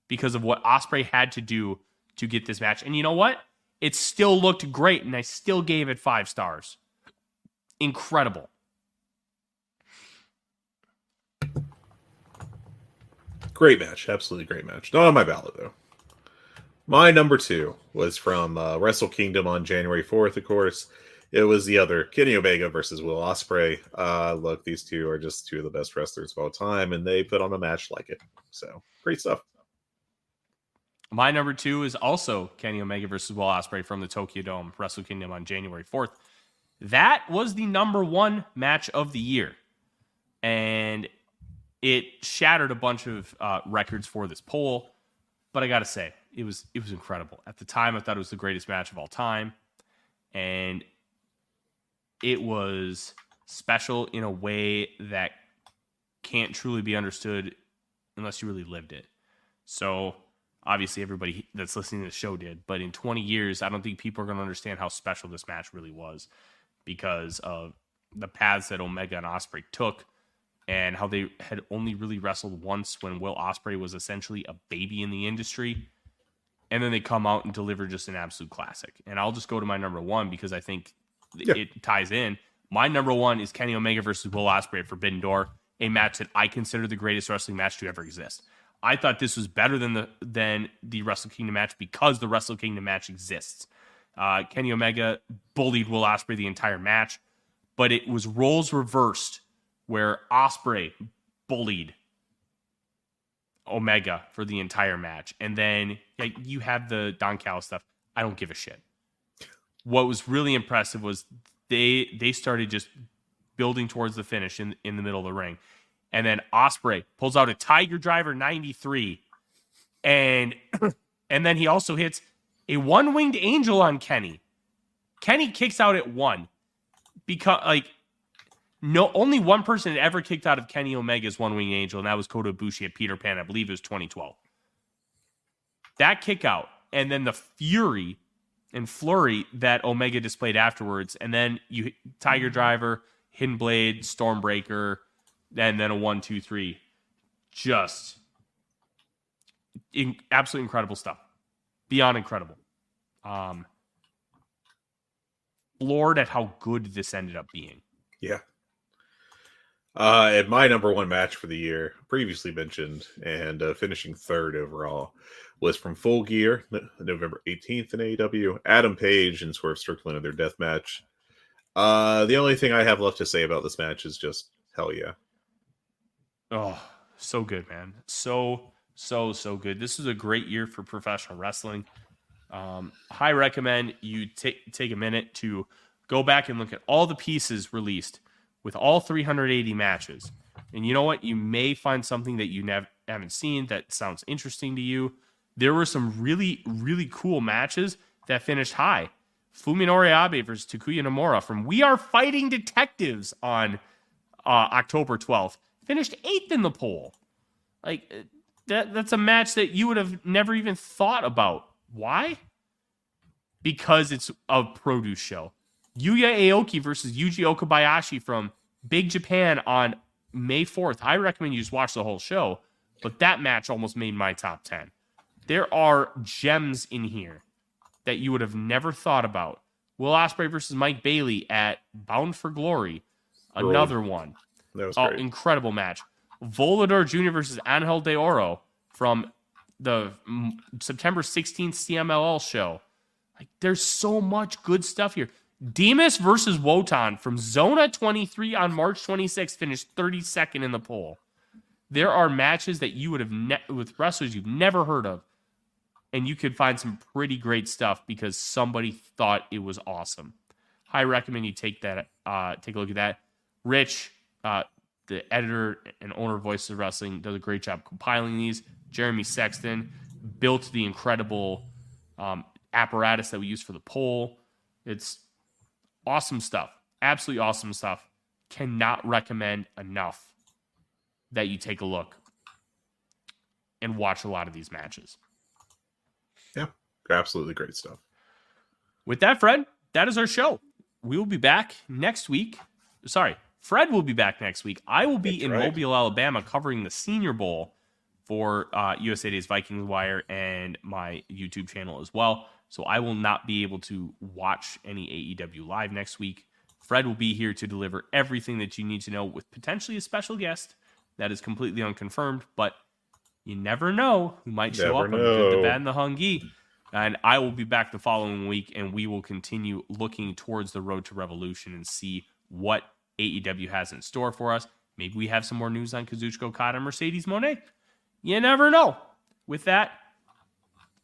because of what Ospreay had to do to get this match. And you know what? It still looked great, and I still gave it 5 stars. Incredible. Great match. Absolutely great match. Not on my ballot, though. My number 2 was from Wrestle Kingdom on January 4th, of course. It was the other, Kenny Omega versus Will Ospreay. Look, these two are just two of the best wrestlers of all time, and they put on a match like it. So, great stuff. My number 2 is also Kenny Omega versus Will Ospreay from the Tokyo Dome, Wrestle Kingdom on January 4th. That was the number 1 match of the year, and it shattered a bunch of records for this poll. But I got to say, it was incredible. At the time, I thought it was the greatest match of all time, and it was special in a way that can't truly be understood unless you really lived it. So obviously everybody that's listening to the show did, but in 20 years, I don't think people are going to understand how special this match really was because of the paths that Omega and Ospreay took and how they had only really wrestled once when Will Ospreay was essentially a baby in the industry. And then they come out and deliver just an absolute classic. And I'll just go to my number 1 because I think it ties in. My number 1 is Kenny Omega versus Will Ospreay at Forbidden Door, a match that I consider the greatest wrestling match to ever exist. I thought this was better than the Wrestle Kingdom match because the Wrestle Kingdom match exists. Kenny Omega bullied Will Ospreay the entire match, but it was roles reversed where Ospreay bullied Omega for the entire match. And then you have the Don Callis stuff. I don't give a shit. What was really impressive was they started just building towards the finish in the middle of the ring. And then Ospreay pulls out a Tiger Driver 93. And then he also hits a one-winged angel on Kenny. Kenny kicks out at 1. Because only one person had ever kicked out of Kenny Omega's one-winged angel, and that was Kota Ibushi at Peter Pan. I believe it was 2012. That kick out, and then the fury and flurry that Omega displayed afterwards, and then Tiger Driver, Hidden Blade, Stormbreaker, and then a 1-2-3. Just absolutely incredible stuff. beyond incredible. Floored at how good this ended up being. Yeah. And my number one match for the year, previously mentioned, and finishing third overall, was from Full Gear, November 18th in AEW. Adam Page and Swerve Strickland in their death match. The only thing I have left to say about this match is just hell yeah. Oh, so good, man. So good. This is a great year for professional wrestling. I recommend you take a minute to go back and look at all the pieces released with all 380 matches. And you know what? You may find something that you haven't seen that sounds interesting to you. There were some really, really cool matches that finished high. Fuminori Abe versus Takuya Nomura from We Are Fighting Detectives on October 12th finished 8th in the poll. Like, that's a match that you would have never even thought about. Why? Because it's a produce show. Yuya Aoki versus Yuji Okabayashi from Big Japan on May 4th. I recommend you just watch the whole show, but that match almost made my top 10. There are gems in here that you would have never thought about. Will Ospreay versus Mike Bailey at Bound for Glory. Another one. That was great. Incredible match. Volador Jr. versus Angel de Oro from the September 16th CMLL show. Like, there's so much good stuff here. Demas versus Wotan from Zona 23 on March 26th finished 32nd in the poll. There are matches that you would have with wrestlers you've never heard of, and you could find some pretty great stuff because somebody thought it was awesome. I recommend you take a look at that. Rich, the editor and owner of Voices of Wrestling, does a great job compiling these. Jeremy Sexton built the incredible apparatus that we use for the poll. It's awesome stuff. Absolutely awesome stuff. Cannot recommend enough that you take a look and watch a lot of these matches. Yeah, absolutely great stuff. With that, Fred, that is our show. We will be back next week. Sorry, Fred will be back next week. I will be in Mobile, Alabama, covering the Senior Bowl for USA Today's Vikings Wire and my YouTube channel as well. So I will not be able to watch any AEW live next week. Fred will be here to deliver everything that you need to know with potentially a special guest that is completely unconfirmed, but you never know who might show up on the Good, the Bad, and the Hungee. And I will be back the following week, and we will continue looking towards the road to Revolution and see what AEW has in store for us. Maybe we have some more news on Kazuchika Okada and Mercedes Moné. You never know. With that,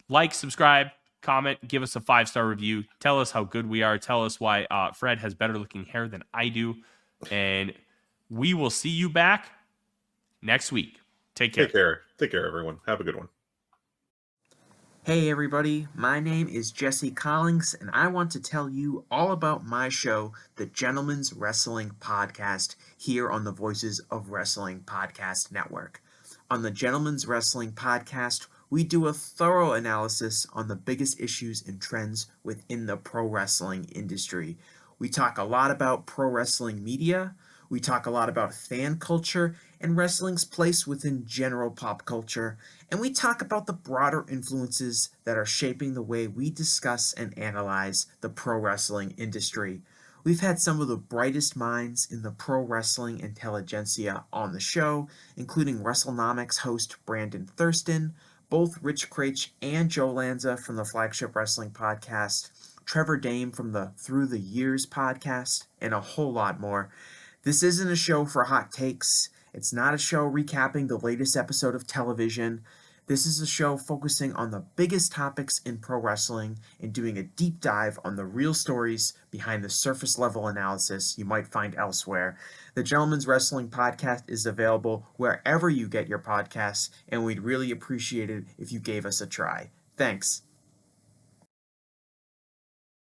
like, subscribe, comment, give us a 5-star review. Tell us how good we are. Tell us why Fred has better looking hair than I do. And we will see you back next week. Take care. Take care, everyone. Have a good one. Hey everybody, my name is Jesse Collins, and I want to tell you all about my show, The Gentleman's Wrestling Podcast, here on the Voices of Wrestling Podcast Network. On the Gentleman's Wrestling Podcast, we do a thorough analysis on the biggest issues and trends within the pro wrestling industry. We talk a lot about pro wrestling media, we talk a lot about fan culture and wrestling's place within general pop culture, and we talk about the broader influences that are shaping the way we discuss and analyze the pro wrestling industry. We've had some of the brightest minds in the pro wrestling intelligentsia on the show, including WrestleNomics host Brandon Thurston, both Rich Craich and Joe Lanza from the Flagship Wrestling Podcast, Trevor Dame from the Through the Years podcast, and a whole lot more. This isn't a show for hot takes. It's not a show recapping the latest episode of television. This is a show focusing on the biggest topics in pro wrestling and doing a deep dive on the real stories behind the surface level analysis you might find elsewhere. The Gentleman's Wrestling Podcast is available wherever you get your podcasts, and we'd really appreciate it if you gave us a try. Thanks.